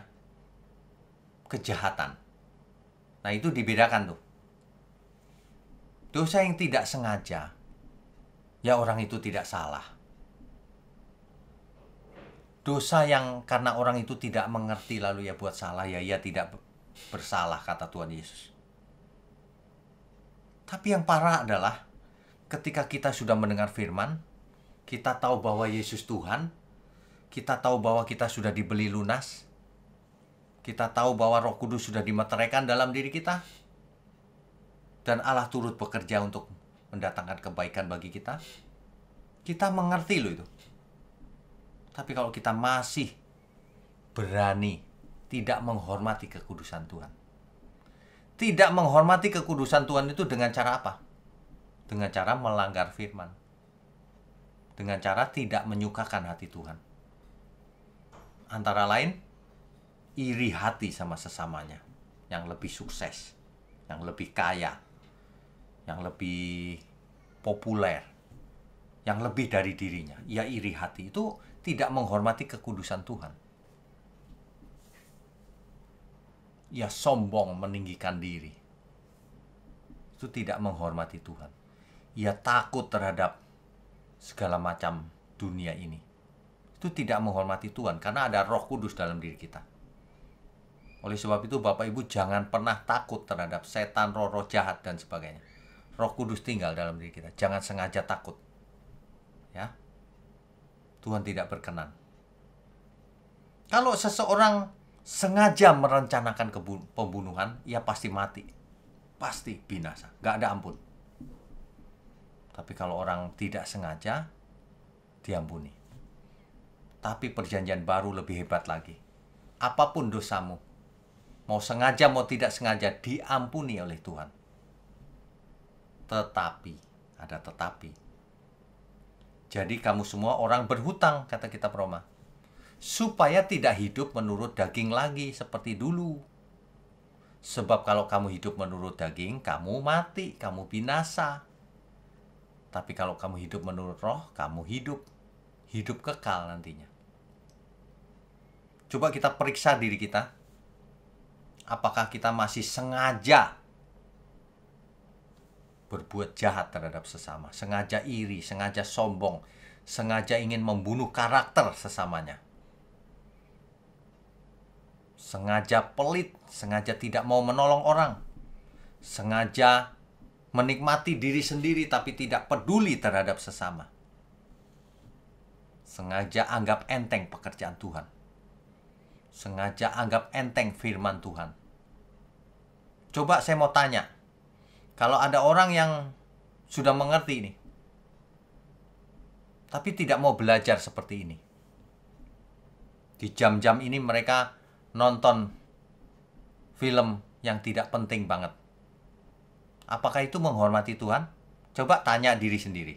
kejahatan. Nah, itu dibedakan tuh. Dosa yang tidak sengaja, ya orang itu tidak salah. Dosa yang karena orang itu tidak mengerti lalu ya buat salah, ya ia tidak bersalah, kata Tuhan Yesus. Tapi yang parah adalah ketika kita sudah mendengar firman, kita tahu bahwa Yesus Tuhan, kita tahu bahwa kita sudah dibeli lunas, kita tahu bahwa Roh Kudus sudah dimeteraikan dalam diri kita, dan Allah turut bekerja untuk mendatangkan kebaikan bagi kita. Kita mengerti loh itu. Tapi kalau kita masih berani tidak menghormati kekudusan Tuhan. Tidak menghormati kekudusan Tuhan itu dengan cara apa? Dengan cara melanggar firman. Dengan cara tidak menyukakan hati Tuhan. Antara lain, iri hati sama sesamanya. Yang lebih sukses, yang lebih kaya, yang lebih populer, yang lebih dari dirinya. Ia iri hati, itu tidak menghormati kekudusan Tuhan. Ia sombong meninggikan diri. Itu tidak menghormati Tuhan. Ia takut terhadap segala macam dunia ini. Itu tidak menghormati Tuhan karena ada Roh Kudus dalam diri kita. Oleh sebab itu Bapak Ibu jangan pernah takut terhadap setan, roh-roh jahat dan sebagainya. Roh Kudus tinggal dalam diri kita. Jangan sengaja takut. Ya. Tuhan tidak berkenan. Kalau seseorang sengaja merencanakan pembunuhan, ia pasti mati. Pasti binasa. Gak ada ampun. Tapi kalau orang tidak sengaja, diampuni. Tapi perjanjian baru lebih hebat lagi. Apapun dosamu, mau sengaja mau tidak sengaja, diampuni oleh Tuhan. Tetapi, ada tetapi. Jadi kamu semua orang berhutang, kata kitab Roma, supaya tidak hidup menurut daging lagi seperti dulu. Sebab kalau kamu hidup menurut daging, kamu mati, kamu binasa. Tapi kalau kamu hidup menurut roh, kamu hidup kekal nantinya. Coba kita periksa diri kita. Apakah kita masih sengaja berbuat jahat terhadap sesama, sengaja iri, sengaja sombong, sengaja ingin membunuh karakter sesamanya, sengaja pelit, sengaja tidak mau menolong orang, sengaja menikmati diri sendiri tapi tidak peduli terhadap sesama, sengaja anggap enteng pekerjaan Tuhan, sengaja anggap enteng firman Tuhan. Coba saya mau tanya, kalau ada orang yang sudah mengerti ini, tapi tidak mau belajar seperti ini, di jam-jam ini mereka nonton film yang tidak penting banget, apakah itu menghormati Tuhan? Coba tanya diri sendiri.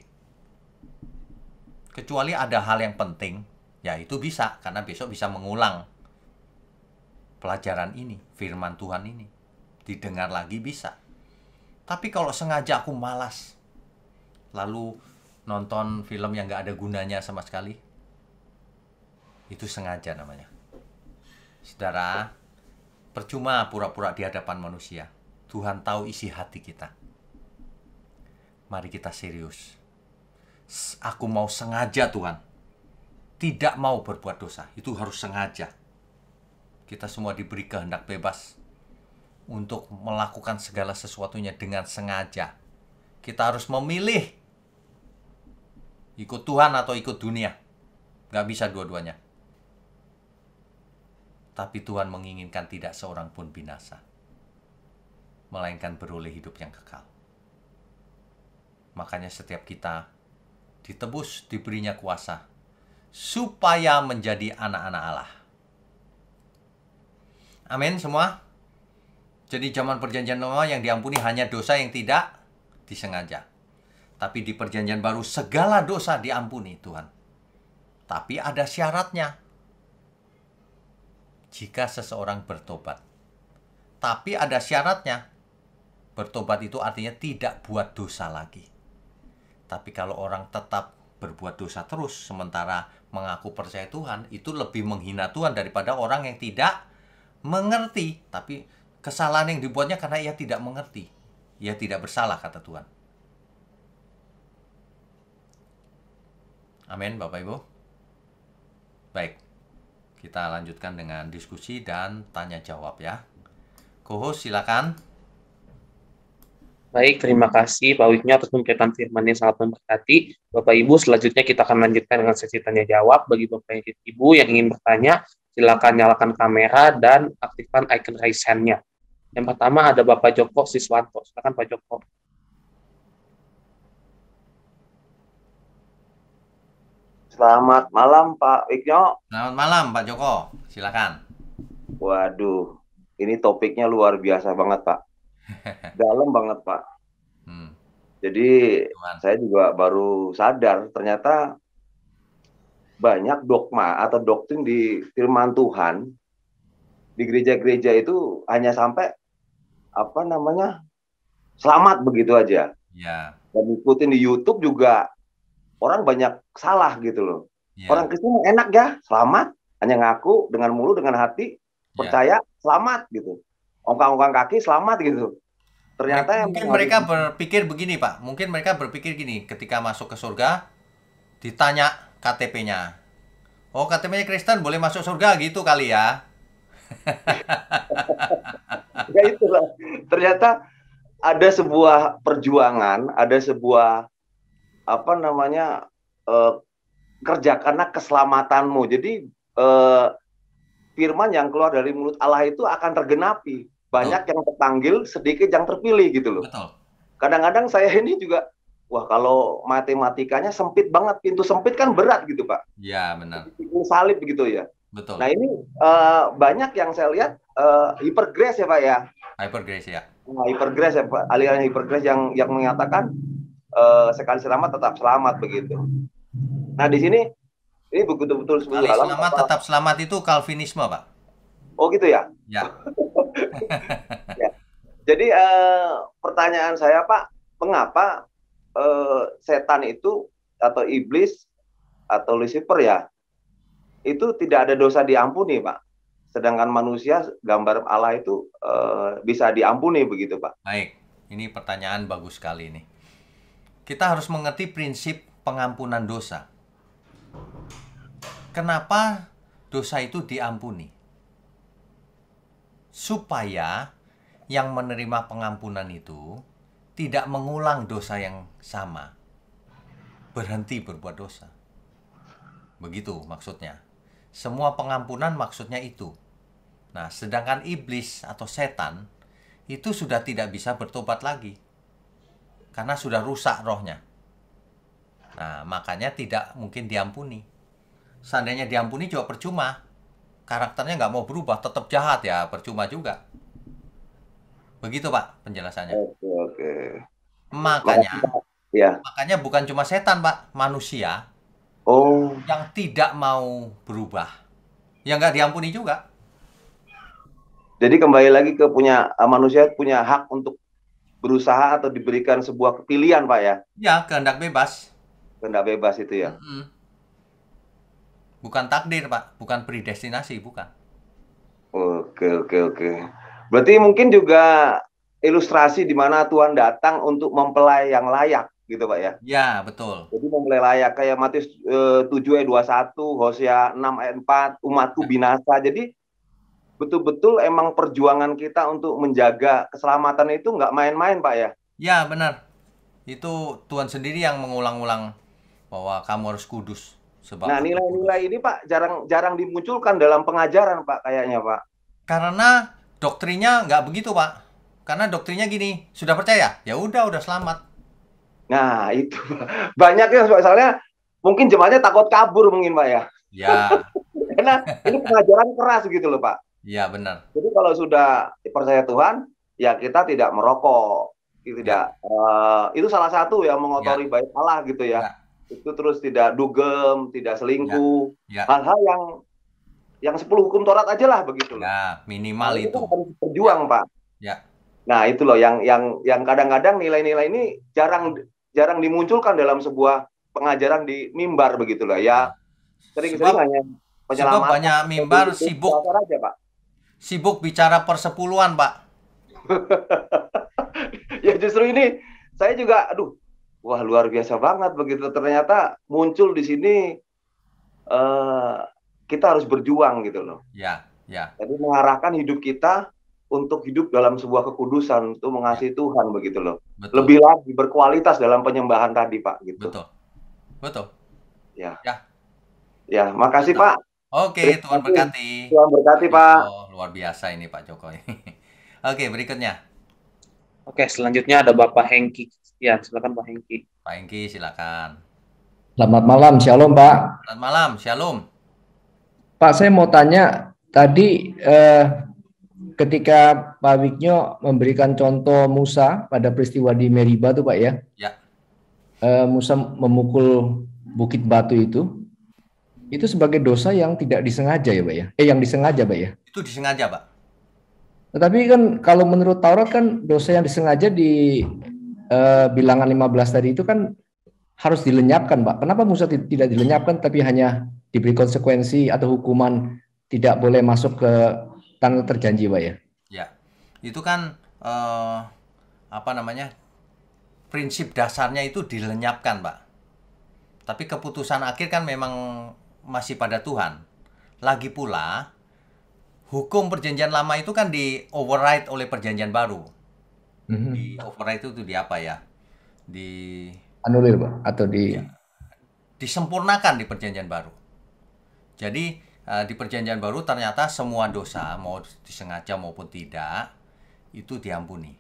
Kecuali ada hal yang penting, ya itu bisa, karena besok bisa mengulang pelajaran ini, firman Tuhan ini, didengar lagi bisa. Tapi kalau sengaja aku malas, lalu nonton film yang gak ada gunanya sama sekali, itu sengaja namanya. Saudara, percuma pura-pura di hadapan manusia. Tuhan tahu isi hati kita. Mari kita serius. Aku mau sengaja Tuhan. Tidak mau berbuat dosa. Itu harus sengaja. Kita semua diberi kehendak bebas untuk melakukan segala sesuatunya dengan sengaja. Kita harus memilih ikut Tuhan atau ikut dunia. Gak bisa dua-duanya. Tapi Tuhan menginginkan tidak seorang pun binasa, melainkan beroleh hidup yang kekal. Makanya setiap kita ditebus, diberinya kuasa, supaya menjadi anak-anak Allah. Amin semua. Jadi zaman perjanjian lama yang diampuni hanya dosa yang tidak disengaja. Tapi di perjanjian baru segala dosa diampuni Tuhan. Tapi ada syaratnya. Jika seseorang bertobat. Tapi ada syaratnya. Bertobat itu artinya tidak buat dosa lagi. Tapi kalau orang tetap berbuat dosa terus sementara mengaku percaya Tuhan, itu lebih menghina Tuhan daripada orang yang tidak mengerti. Tapi kesalahan yang dibuatnya karena ia tidak mengerti. Ia tidak bersalah, kata Tuhan. Amin, Bapak Ibu. Baik, kita lanjutkan dengan diskusi dan tanya jawab ya. Co-host silakan. Baik, terima kasih Pak Wigno atas pemberitaan firman yang sangat memberkati. Bapak Ibu, selanjutnya kita akan lanjutkan dengan sesi tanya jawab. Bagi Bapak Ibu yang ingin bertanya, silakan nyalakan kamera dan aktifkan icon raise hand-nya. Yang pertama ada Bapak Joko Siswanto. Silakan Pak Joko. Selamat malam Pak Wigno. Selamat malam Pak Joko, silakan. Waduh, ini topiknya luar biasa banget Pak. Dalam banget Pak. Jadi saya juga baru sadar ternyata banyak dogma atau doktrin di firman Tuhan di gereja-gereja itu hanya sampai selamat begitu aja. Ya. Dan ikutin di YouTube juga orang banyak salah gitu loh. Ya. Orang Kristen enak ya, selamat, hanya ngaku dengan mulut dengan hati, percaya, selamat gitu. Ongkang-ongkang kaki selamat gitu. Ternyata mungkin mereka berpikir begini Pak, mungkin mereka berpikir gini, ketika masuk ke surga ditanya KTP-nya. Oh, KTP-nya Kristen boleh masuk surga gitu kali ya. Ya itulah. Ternyata ada sebuah perjuangan, ada sebuah kerja karena keselamatanmu. Jadi firman yang keluar dari mulut Allah itu akan tergenapi. Banyak yang terpanggil, sedikit yang terpilih gitu loh. Kadang-kadang saya ini juga, wah kalau matematikanya sempit banget, pintu sempit kan berat gitu Pak. Iya benar. Salib begitu ya. Betul. Nah ini banyak yang saya lihat hypergrace ya Pak ya. Hypergrace ya. Nah, hypergrace ya Pak, aliran hypergrace yang menyatakan sekali selamat tetap selamat begitu. Nah di sini ini betul-betul sekali selamat tetap selamat itu Calvinisme Pak. Oh gitu ya? Ya. Ya. Jadi pertanyaan saya Pak, mengapa setan itu atau iblis atau Lucifer ya itu tidak ada dosa diampuni Pak, sedangkan manusia gambar Allah itu bisa diampuni begitu Pak? Baik, ini pertanyaan bagus sekali ini. Kita harus mengerti prinsip pengampunan dosa. Kenapa dosa itu diampuni? Supaya yang menerima pengampunan itu tidak mengulang dosa yang sama. Berhenti berbuat dosa. Begitu maksudnya. Semua pengampunan maksudnya itu. Nah, sedangkan iblis atau setan itu sudah tidak bisa bertobat lagi. Karena sudah rusak rohnya. Nah, makanya tidak mungkin diampuni. Seandainya diampuni juga percuma. Karakternya nggak mau berubah, tetap jahat ya, percuma juga. Begitu Pak penjelasannya. Oke. Makanya bukan cuma setan Pak, manusia yang tidak mau berubah, yang nggak diampuni juga. Jadi kembali lagi ke manusia punya hak untuk berusaha atau diberikan sebuah pilihan Pak ya? Ya, kehendak bebas. Kehendak bebas itu ya? Bukan takdir Pak, bukan predestinasi, bukan. Oke. Berarti mungkin juga ilustrasi di mana Tuhan datang untuk mempelai yang layak gitu Pak ya? Ya, betul. Jadi mempelai layak kayak Matius 7 ayat 21, Hosea 6 ayat 4, umatku binasa. Jadi betul-betul emang perjuangan kita untuk menjaga keselamatan itu nggak main-main Pak ya? Ya, benar. Itu Tuhan sendiri yang mengulang-ulang bahwa kamu harus kudus. Nah, nilai-nilai ini Pak jarang dimunculkan dalam pengajaran Pak kayaknya Pak. Karena doktrinnya nggak begitu Pak. Karena doktrinnya gini, sudah percaya? Ya udah selamat. Nah, itu banyak ya soalnya mungkin jemaatnya takut kabur mungkin Pak ya. Ya, Karena ini pengajaran keras gitu loh Pak. ya benar. Jadi kalau sudah percaya Tuhan, ya kita tidak merokok, tidak itu salah satu yang mengotori Ya, bait Allah gitu ya. ya, Itu terus tidak dugem, tidak selingkuh, ya, hal-hal yang 10 hukum Taurat aja lah begitu loh. ya, minimal Nah, itu itu. kan harus berjuang Pak. Ya, Nah itu loh yang kadang-kadang nilai-nilai ini jarang dimunculkan dalam sebuah pengajaran di mimbar begitu loh ya. Sering-sering sebab hanya sebab penyelamatan banyak mimbar sibuk aja Pak. bicara persepuluhan, Pak. Ya justru ini saya juga, aduh, wah luar biasa banget begitu. Ternyata muncul di sini kita harus berjuang gitu loh. Ya, ya, Jadi mengarahkan hidup kita untuk hidup dalam sebuah kekudusan, untuk mengasihi Tuhan begitu loh. betul, Lebih lagi berkualitas dalam penyembahan tadi Pak gitu. betul, betul. Ya, Ya, ya, makasih betul. Pak. Oke, Terima Tuhan kasih. berkati. Tuhan berkati Pak Pak. Joko, luar biasa ini Pak Joko. Oke, berikutnya. Oke, selanjutnya ada Bapak Hengki. Ya, silakan Pak Hengki. Pak Engki, silakan. Selamat malam, Shalom Pak. Selamat malam, Shalom. Pak, saya mau tanya, tadi ketika Pak Wiknyo memberikan contoh Musa pada peristiwa di Meriba tuh Pak ya, Ya, Musa memukul bukit batu itu sebagai dosa yang tidak disengaja ya Pak ya? Yang disengaja Pak ya? itu disengaja, Pak. Tetapi kan kalau menurut Taurat kan dosa yang disengaja di bilangan 15 tadi itu kan harus dilenyapkan Pak. Kenapa Musa tidak dilenyapkan tapi hanya diberi konsekuensi atau hukuman tidak boleh masuk ke tanah terjanji Pak ya? Ya, itu kan apa namanya, prinsip dasarnya itu dilenyapkan, Pak. Tapi keputusan akhir kan memang masih pada Tuhan. Lagi pula, hukum perjanjian lama itu kan di override oleh perjanjian baru. Di override itu di apa ya? Anulir Pak atau disempurnakan di perjanjian baru. Jadi di perjanjian baru ternyata semua dosa, mau disengaja maupun tidak, itu diampuni.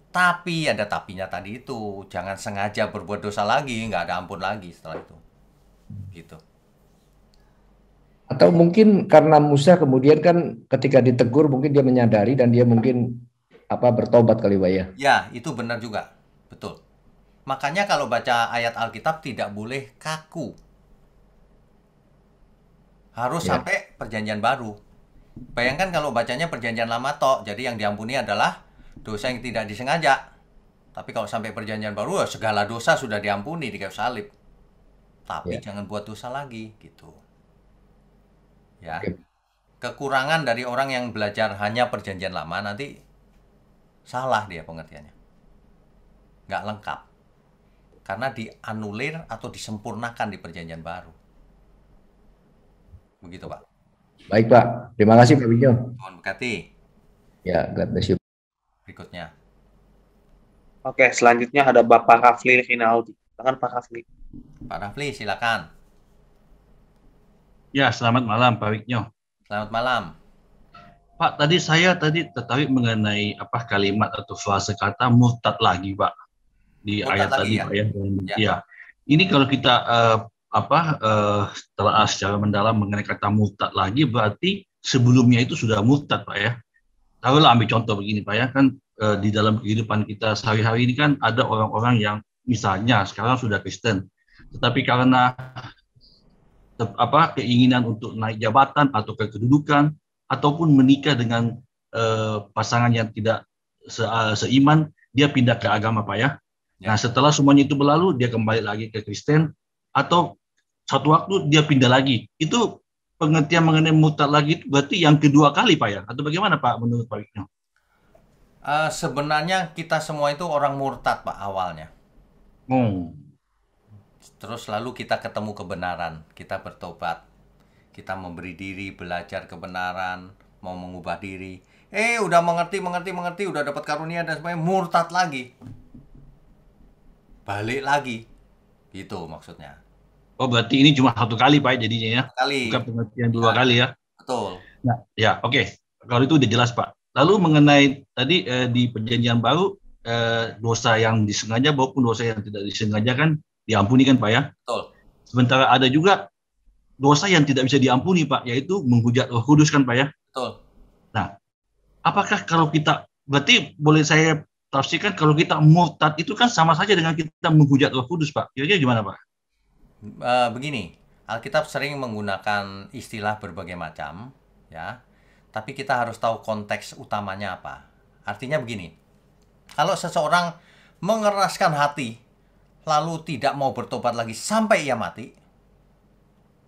Tapi ada tapinya tadi itu, jangan sengaja berbuat dosa lagi, nggak ada ampun lagi setelah itu. Gitu. Atau mungkin karena Musa kemudian kan ketika ditegur mungkin dia menyadari dan dia mungkin bertobat kali Pak ya. Ya, itu benar juga. Betul. Makanya kalau baca ayat Alkitab tidak boleh kaku. Harus sampai perjanjian baru. Bayangkan kalau bacanya perjanjian lama tok, jadi yang diampuni adalah dosa yang tidak disengaja. Tapi kalau sampai perjanjian baru, segala dosa sudah diampuni di kayu salib. Tapi jangan buat dosa lagi, gitu. Ya. Kekurangan dari orang yang belajar hanya perjanjian lama, nanti salah dia pengertiannya. Nggak lengkap. Karena dianulir atau disempurnakan di perjanjian baru. Begitu, Pak. Baik, Pak. Terima kasih, Pak Wiknyo. Tuhan berkati. Ya, God bless you. Berikutnya. Oke, selanjutnya ada Bapak Rafli Rinaldi. Silakan Pak Rafli. Pak Rafli, silakan. Ya, selamat malam Pak Wiknyo. Selamat malam. Pak, tadi tertarik mengenai kalimat atau frase kata murtad lagi, Pak. Di Murtad ayat lagi, tadi, ya? Pak ya. Ya. Ya. Ini kalau kita telah secara mendalam mengenai kata murtad lagi, berarti sebelumnya itu sudah murtad, Pak ya. Taruhlah ambil contoh begini, Pak ya, kan di dalam kehidupan kita sehari-hari ini kan ada orang-orang yang misalnya sekarang sudah Kristen, tetapi karena keinginan untuk naik jabatan atau kedudukan ataupun menikah dengan pasangan yang tidak seiman, dia pindah ke agama, Pak ya. Nah, setelah semuanya itu berlalu, dia kembali lagi ke Kristen atau satu waktu dia pindah lagi. Itu pengertian mengenai murtad lagi itu berarti yang kedua kali, Pak ya? Atau bagaimana, Pak, menurut Pak Wiknyo? Sebenarnya kita semua itu orang murtad, Pak, awalnya. Terus lalu kita ketemu kebenaran, kita bertobat, kita memberi diri, belajar kebenaran, mau mengubah diri. Udah mengerti, udah dapat karunia dan sebagainya, murtad lagi. Balik lagi. Gitu maksudnya. Oh, berarti ini cuma satu kali, Pak, jadinya ya? Kali. Bukan pengertian dua kali ya? Betul. Nah, ya, oke. Kalau itu udah jelas, Pak. Lalu mengenai tadi di perjanjian baru, dosa yang disengaja maupun dosa yang tidak disengaja kan diampuni kan, Pak ya? Betul. Sementara ada juga dosa yang tidak bisa diampuni, Pak, yaitu menghujat Roh Kudus kan, Pak ya. Betul. Nah, apakah kalau kita, berarti boleh saya tafsirkan kalau kita murtad itu kan sama saja dengan kita menghujat Roh Kudus, Pak. Kira-kira gimana, Pak? Begini, Alkitab sering menggunakan istilah berbagai macam, ya. Tapi kita harus tahu konteks utamanya apa. Artinya begini, kalau seseorang mengeraskan hati, lalu tidak mau bertobat lagi sampai ia mati,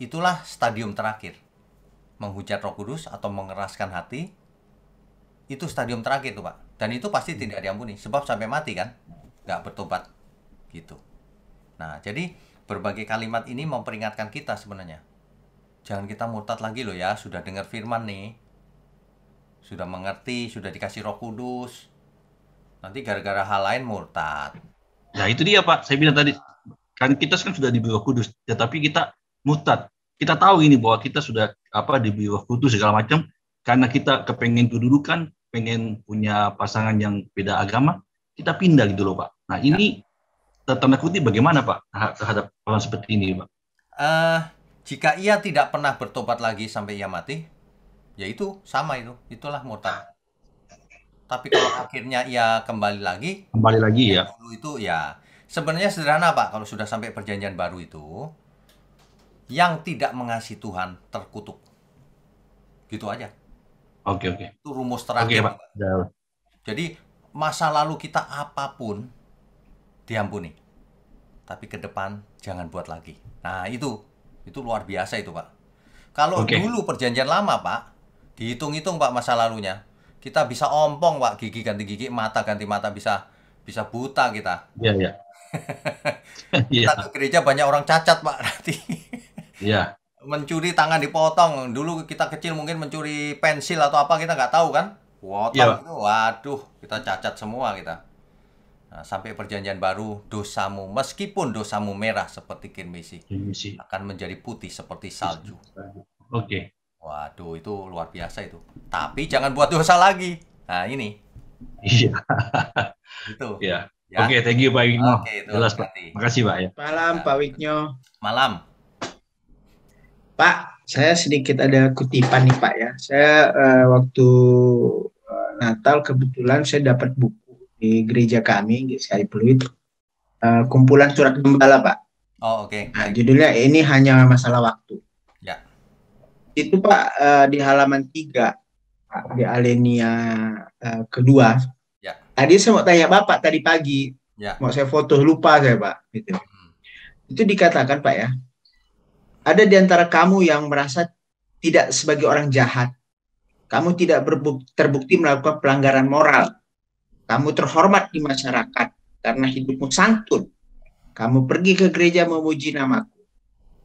itulah stadium terakhir. Menghujat Roh Kudus atau mengeraskan hati, itu stadium terakhir tuh, Pak. Dan itu pasti tidak diampuni, sebab sampai mati kan, nggak bertobat, gitu. Nah, jadi berbagai kalimat ini memperingatkan kita sebenarnya. Jangan kita murtad lagi loh ya, sudah dengar firman nih. Sudah mengerti, sudah dikasih Roh Kudus. Nanti gara-gara hal lain murtad. Ya itu dia, Pak. Saya bilang tadi, kan kita kan sudah diberi Roh Kudus, tetapi kita murtad. Kita tahu ini bahwa kita sudah diberi Roh Kudus segala macam, karena kita kepengen kedudukan, pengen punya pasangan yang beda agama, kita pindah gitu loh, Pak. Nah ini tanda kutip bagaimana, Pak, terhadap orang seperti ini, Pak? Jika ia tidak pernah bertobat lagi sampai ia mati, ya itu sama itu, itulah murtad. Tapi kalau akhirnya ia kembali lagi ya. Dulu itu ya sebenarnya sederhana, Pak. Kalau sudah sampai perjanjian baru itu, yang tidak mengasihi Tuhan terkutuk. Gitu aja. Oke. Itu rumus terakhir, Pak. Jadi masa lalu kita apapun diampuni. Tapi ke depan jangan buat lagi. Nah, itu luar biasa itu, Pak. Kalau dulu perjanjian lama, Pak, dihitung-hitung, Pak, masa lalunya. Kita bisa ompong, Pak, gigi ganti gigi, mata ganti mata, bisa buta kita. Iya. Kita ke gereja banyak orang cacat, Pak, nanti. Iya. Mencuri tangan dipotong. Dulu kita kecil mungkin mencuri pensil atau apa, kita nggak tahu kan. Potong itu, waduh, kita cacat semua kita. Nah, sampai perjanjian baru, dosamu, meskipun dosamu merah seperti kirmisi, akan menjadi putih seperti salju. Oke. Waduh, itu luar biasa itu. Tapi jangan buat dosa lagi. Nah, ini. Iya. Itu. Ya. Oke, thank you, Pak Wigno. Jelas, Pak. Makasih, Pak ya. Malam, Pak Wigno. Malam. Pak, saya sedikit ada kutipan nih, Pak ya. Saya waktu Natal kebetulan saya dapat buku di gereja kami di Sari Pluit, kumpulan surat gembala, Pak. Oh, oke. Nah, judulnya ini hanya masalah waktu. Ya. Itu, Pak, di halaman 3, Pak, di alinea kedua. Ya. Tadi saya mau tanya Bapak tadi pagi, mau saya foto, lupa saya, Pak. Gitu. Itu dikatakan, Pak ya, ada di antara kamu yang merasa tidak sebagai orang jahat. Kamu tidak terbukti melakukan pelanggaran moral. Kamu terhormat di masyarakat karena hidupmu santun. Kamu pergi ke gereja memuji namaku.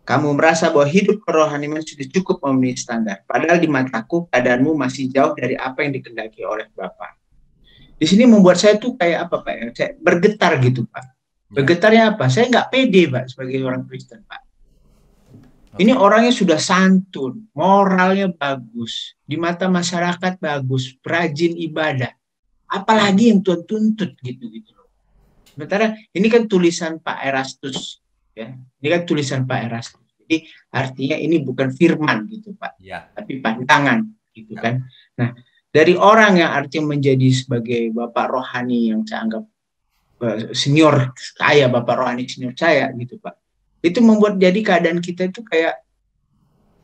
Kamu merasa bahwa hidup kerohanian sudah cukup memenuhi standar. Padahal di mataku keadaanmu masih jauh dari apa yang dikehendaki oleh Bapa. Di sini membuat saya tuh kayak apa, Pak? Saya bergetar gitu, Pak. Bergetarnya apa? Saya nggak pede, Pak, sebagai orang Kristen, Pak. Ini orangnya sudah santun, moralnya bagus, di mata masyarakat bagus, rajin ibadah. Apalagi yang Tuhan tuntut gitu loh. Sementara ini kan tulisan Pak Erastus, ya. Ini kan tulisan Pak Erastus. Jadi artinya ini bukan firman gitu, Pak, tapi pandangan gitu kan. Nah, dari orang yang artinya menjadi sebagai bapak rohani yang saya anggap senior saya, bapak rohani senior saya gitu, Pak. Itu membuat jadi keadaan kita itu kayak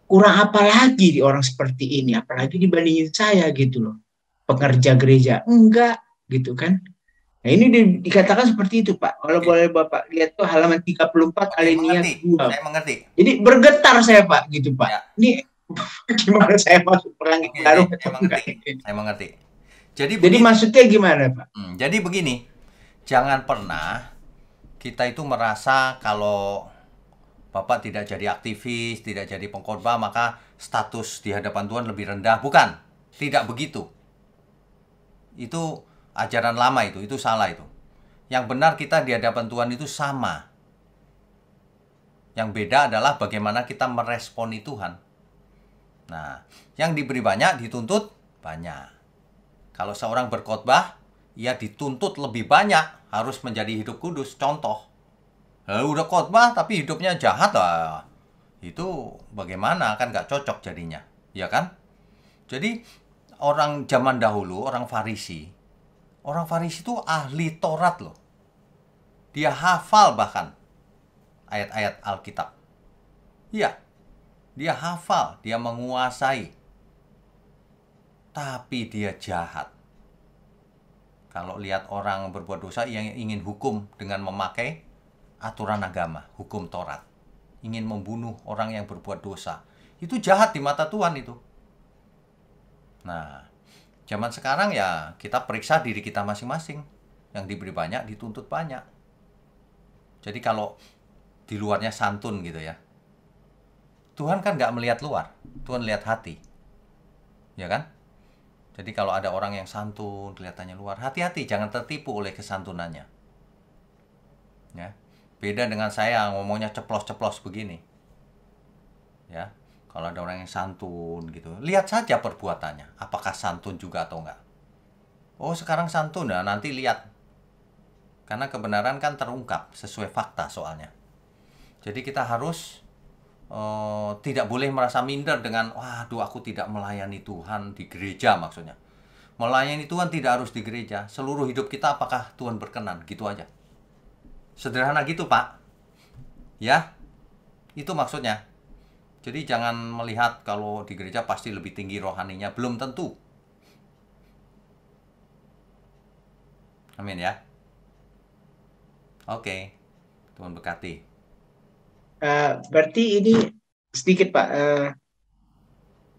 kurang apa lagi di orang seperti ini, apalagi dibandingin saya gitu loh, pengerja gereja, enggak gitu kan. Nah ini dikatakan seperti itu, Pak. Kalau boleh Bapak lihat tuh halaman 34 alinea 2. Saya mengerti. Jadi bergetar saya, Pak, gitu, Pak. Ya. Ini gimana saya masuk perang baru? Saya mengerti. Jadi maksudnya gimana, Pak? Jadi begini, jangan pernah kita itu merasa kalau Bapak tidak jadi aktivis, tidak jadi pengkhotbah, maka status di hadapan Tuhan lebih rendah. Bukan, tidak begitu. Itu ajaran lama itu salah itu. Yang benar kita di hadapan Tuhan itu sama. Yang beda adalah bagaimana kita meresponi Tuhan. Nah, yang diberi banyak dituntut banyak. Kalau seorang berkhotbah, ia dituntut lebih banyak, harus menjadi hidup kudus. Contoh, Lalu udah khotbah tapi hidupnya jahat lah. Itu bagaimana, kan nggak cocok jadinya, ya kan? Jadi orang zaman dahulu, orang Farisi itu ahli Taurat loh. Dia hafal bahkan ayat-ayat Alkitab. Iya, dia hafal, dia menguasai. Tapi dia jahat. Kalau lihat orang berbuat dosa yang ingin hukum dengan memakai aturan agama, hukum Taurat. Ingin membunuh orang yang berbuat dosa. Itu jahat di mata Tuhan itu. Nah, zaman sekarang ya kita periksa diri kita masing-masing. Yang diberi banyak, dituntut banyak. Jadi kalau di luarnya santun gitu ya. Tuhan kan nggak melihat luar. Tuhan lihat hati. Ya kan? Jadi kalau ada orang yang santun, kelihatannya luar, hati-hati, jangan tertipu oleh kesantunannya. Ya, beda dengan saya ngomongnya ceplos-ceplos begini. Ya, kalau ada orang yang santun gitu, lihat saja perbuatannya, apakah santun juga atau enggak. Oh, sekarang santun, nah nanti lihat. Karena kebenaran kan terungkap sesuai fakta soalnya. Jadi kita harus tidak boleh merasa minder dengan, waduh aku tidak melayani Tuhan di gereja maksudnya. Melayani Tuhan tidak harus di gereja. Seluruh hidup kita apakah Tuhan berkenan, gitu aja. Sederhana gitu Pak. Ya, itu maksudnya. Jadi jangan melihat kalau di gereja pasti lebih tinggi rohaninya, belum tentu. Amin ya. Oke, Tuhan berkati. Berarti ini sedikit Pak,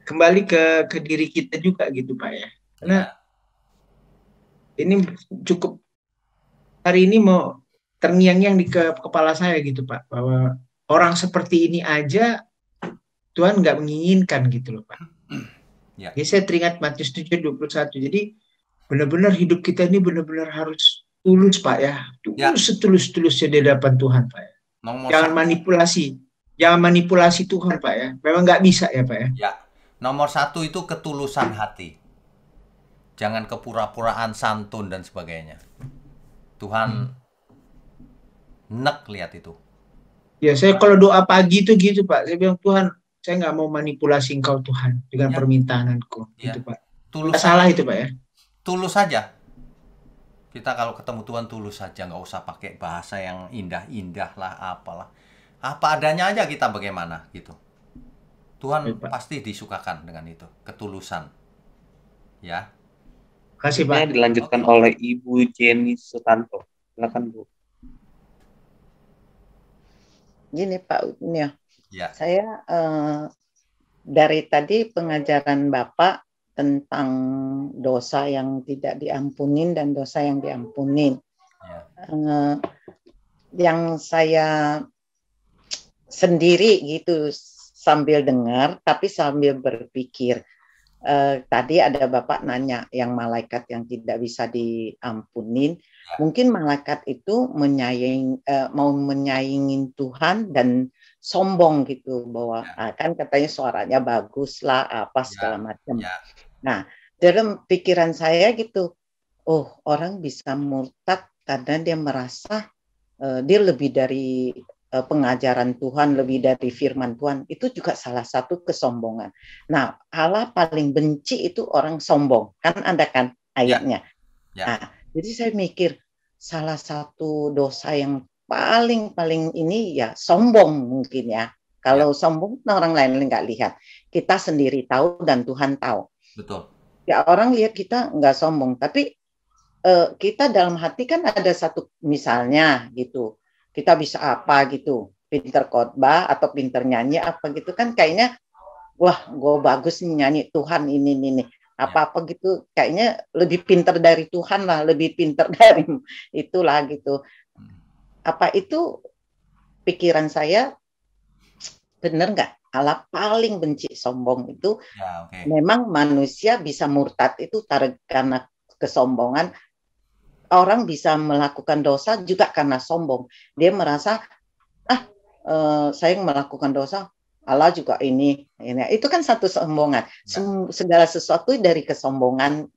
kembali ke diri kita juga gitu Pak ya. Karena ini cukup hari ini mau terngiang-ngiang di kepala saya gitu Pak, bahwa orang seperti ini aja Tuhan nggak menginginkan gitu loh Pak. Ya. Jadi saya teringat Matius 7:21. Jadi benar-benar hidup kita ini benar-benar harus tulus Pak ya. Tulus setulus-tulusnya di hadapan Tuhan Pak ya. Jangan manipulasi Tuhan Pak ya. Memang nggak bisa ya Pak ya. Ya, nomor 1 itu ketulusan hati. Jangan kepura-puraan santun dan sebagainya. Tuhan nek lihat itu. Ya saya kalau doa pagi itu gitu Pak. Saya bilang Tuhan, saya nggak mau manipulasi Engkau Tuhan dengan permintaanku. Gitu Pak. Tulus salah itu Pak ya. Tulus saja. Kita kalau ketemu Tuhan tulus saja, nggak usah pakai bahasa yang indah-indah lah, apalah. Apa adanya aja kita bagaimana gitu. Tuhan pasti disukakan dengan itu, ketulusan. Ya. Kasih Pak. Dilanjutkan oleh Ibu Jenny Sutanto. Silakan Bu. Gini Pak, ya. Saya dari tadi pengajaran Bapak tentang dosa yang tidak diampunin dan dosa yang diampunin. Ya. Yang saya sendiri gitu sambil dengar, tapi sambil berpikir. Tadi ada Bapak nanya yang malaikat yang tidak bisa diampunin. Mungkin malaikat itu mau menyaingin Tuhan dan sombong gitu bahwa kan katanya suaranya bagus lah apa segala macam. Nah, dalam pikiran saya gitu, oh orang bisa murtad karena dia merasa dia lebih dari pengajaran Tuhan, lebih dari firman Tuhan. Itu juga salah satu kesombongan. Nah, Allah paling benci itu orang sombong. Kan ada kan ayatnya. Nah, jadi saya mikir salah satu dosa yang paling ini ya sombong mungkin ya. Kalau sombong orang lain nggak lihat. Kita sendiri tahu dan Tuhan tahu. Betul. Ya orang lihat kita nggak sombong. Tapi kita dalam hati kan ada satu misalnya gitu. Kita bisa apa gitu, pinter khotbah atau pinter nyanyi apa gitu kan kayaknya, wah gue bagus nih nyanyi Tuhan ini apa-apa gitu, kayaknya lebih pinter dari Tuhan lah, lebih pinter dari itulah gitu. Apa itu pikiran saya bener nggak? Allah paling benci sombong itu. Memang manusia bisa murtad itu karena kesombongan. Orang bisa melakukan dosa juga karena sombong. Dia merasa, saya melakukan dosa, Allah juga ini. Itu kan satu kesombongan. Segala sesuatu dari kesombongan.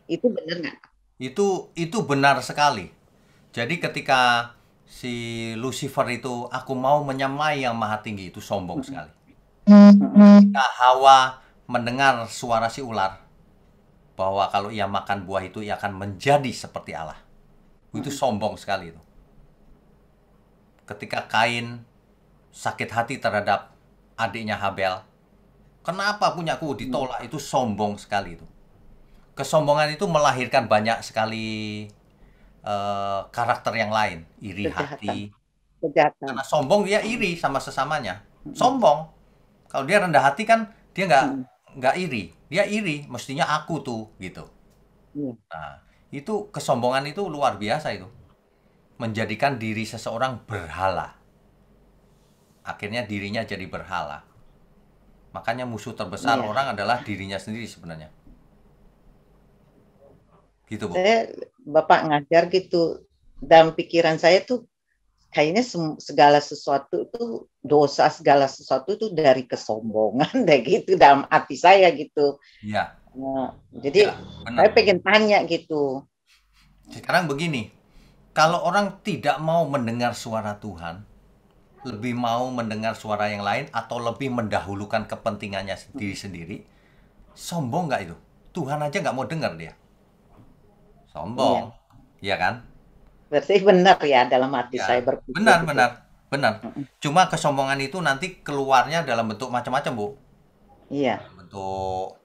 Itu benar nggak? Itu benar sekali. Jadi ketika si Lucifer itu, aku mau menyamai yang maha tinggi, itu sombong sekali. Ketika Hawa mendengar suara si ular, bahwa kalau ia makan buah itu, ia akan menjadi seperti Allah. Itu sombong sekali itu. Ketika Kain sakit hati terhadap adiknya Habel, kenapa punyaku ditolak, itu sombong sekali itu. Kesombongan itu melahirkan banyak sekali karakter yang lain, iri hati. Karena sombong dia iri sama sesamanya. Sombong. Kalau dia rendah hati kan dia nggak iri. Dia iri, mestinya aku tuh gitu. Nah, itu kesombongan itu luar biasa itu. Menjadikan diri seseorang berhala. Akhirnya dirinya jadi berhala. Makanya musuh terbesar orang adalah dirinya sendiri sebenarnya. Gitu, Bu. Bapak ngajar gitu, dalam pikiran saya tuh kayaknya segala sesuatu itu dosa, segala sesuatu itu dari kesombongan deh gitu dalam hati saya gitu. Iya. Jadi saya pengen tanya gitu. Sekarang begini, kalau orang tidak mau mendengar suara Tuhan, lebih mau mendengar suara yang lain atau lebih mendahulukan kepentingannya sendiri-sendiri, sombong nggak itu? Tuhan aja nggak mau dengar dia. Sombong, iya kan? Berarti benar ya dalam hati saya berpikir. Benar. Cuma kesombongan itu nanti keluarnya dalam bentuk macam-macam, Bu. Iya. Dalam bentuk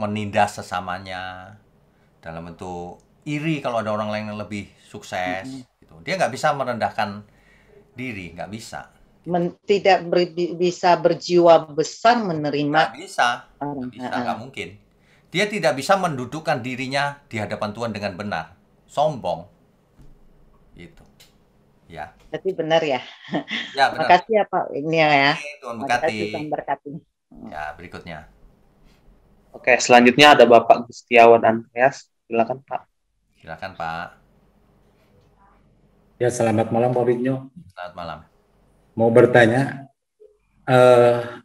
menindas sesamanya, dalam bentuk iri kalau ada orang lain yang lebih sukses. Gitu. Dia nggak bisa merendahkan diri, nggak bisa. Tidak bisa berjiwa besar menerima. Nggak bisa, nggak mungkin. Dia tidak bisa mendudukkan dirinya di hadapan Tuhan dengan benar. Sombong. Gitu. Ya. Berarti benar ya. Ya, benar. Makasih ya Pak. Ini ya. Tuhan berkati. Tuhan berkati. Ya, berikutnya. Oke, selanjutnya ada Bapak Gustiawan Andreas. Silakan, Pak. Silakan, Pak. Ya, selamat malam Pak Wignyo. Selamat malam. Mau bertanya,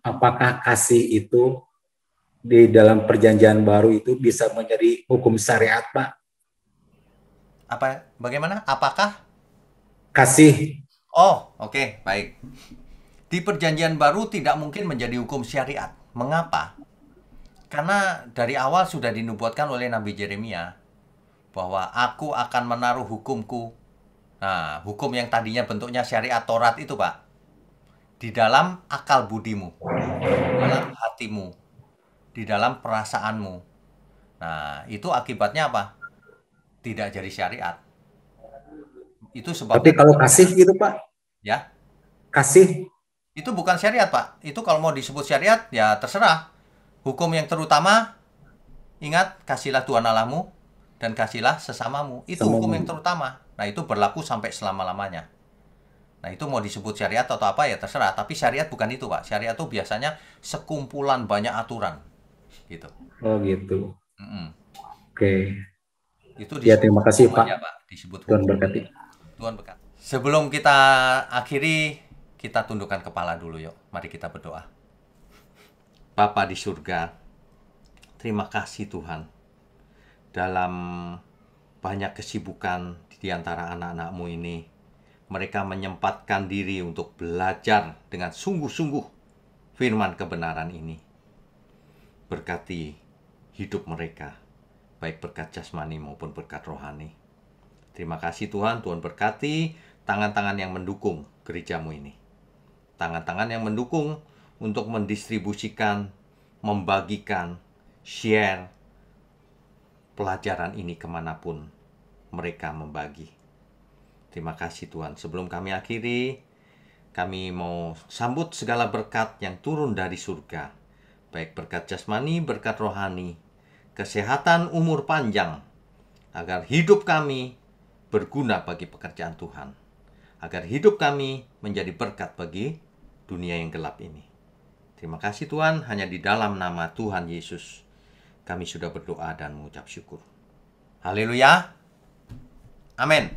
apakah kasih itu di dalam perjanjian baru itu bisa menjadi hukum syariat, Pak? Apa? Bagaimana? Apakah? Kasih. Oh, oke, baik. Di perjanjian baru tidak mungkin menjadi hukum syariat. Mengapa? Karena dari awal sudah dinubuatkan oleh Nabi Yeremia bahwa aku akan menaruh hukumku. Nah, hukum yang tadinya bentuknya syariat Taurat itu, Pak, di dalam akal budimu, di dalam hatimu, di dalam perasaanmu. Nah, itu akibatnya apa? Tidak jadi syariat. Itu sebabnya. Tapi kalau kasih gitu, Pak? Ya. Kasih. Itu bukan syariat, Pak. Itu kalau mau disebut syariat, ya terserah. Hukum yang terutama, ingat, kasihlah Tuhan Allahmu dan kasihlah sesamamu. Itu hukum yang terutama. Nah, itu berlaku sampai selama-lamanya. Nah, itu mau disebut syariat atau apa ya terserah. Tapi syariat bukan itu, Pak. Syariat itu biasanya sekumpulan banyak aturan. Gitu. Oh, gitu. Oke. Itu ya, terima kasih, Pak. Aja, Pak. Disebut Tuhan berkati. Tuhan berkati. Sebelum kita akhiri, kita tundukkan kepala dulu yuk. Mari kita berdoa. Bapa di surga, terima kasih Tuhan. Dalam banyak kesibukan di antara anak-anak-Mu ini, mereka menyempatkan diri untuk belajar dengan sungguh-sungguh firman kebenaran ini. Berkati hidup mereka, baik berkat jasmani maupun berkat rohani. Terima kasih Tuhan, Tuhan berkati tangan-tangan yang mendukung gerejamu ini. Tangan-tangan yang mendukung untuk mendistribusikan, membagikan, share pelajaran ini kemanapun mereka membagi. Terima kasih Tuhan. Sebelum kami akhiri, kami mau sambut segala berkat yang turun dari surga. Baik berkat jasmani, berkat rohani, kesehatan, umur panjang, agar hidup kami berguna bagi pekerjaan Tuhan, agar hidup kami menjadi berkat bagi dunia yang gelap ini. Terima kasih Tuhan, hanya di dalam nama Tuhan Yesus kami sudah berdoa dan mengucap syukur. Haleluya. Amin.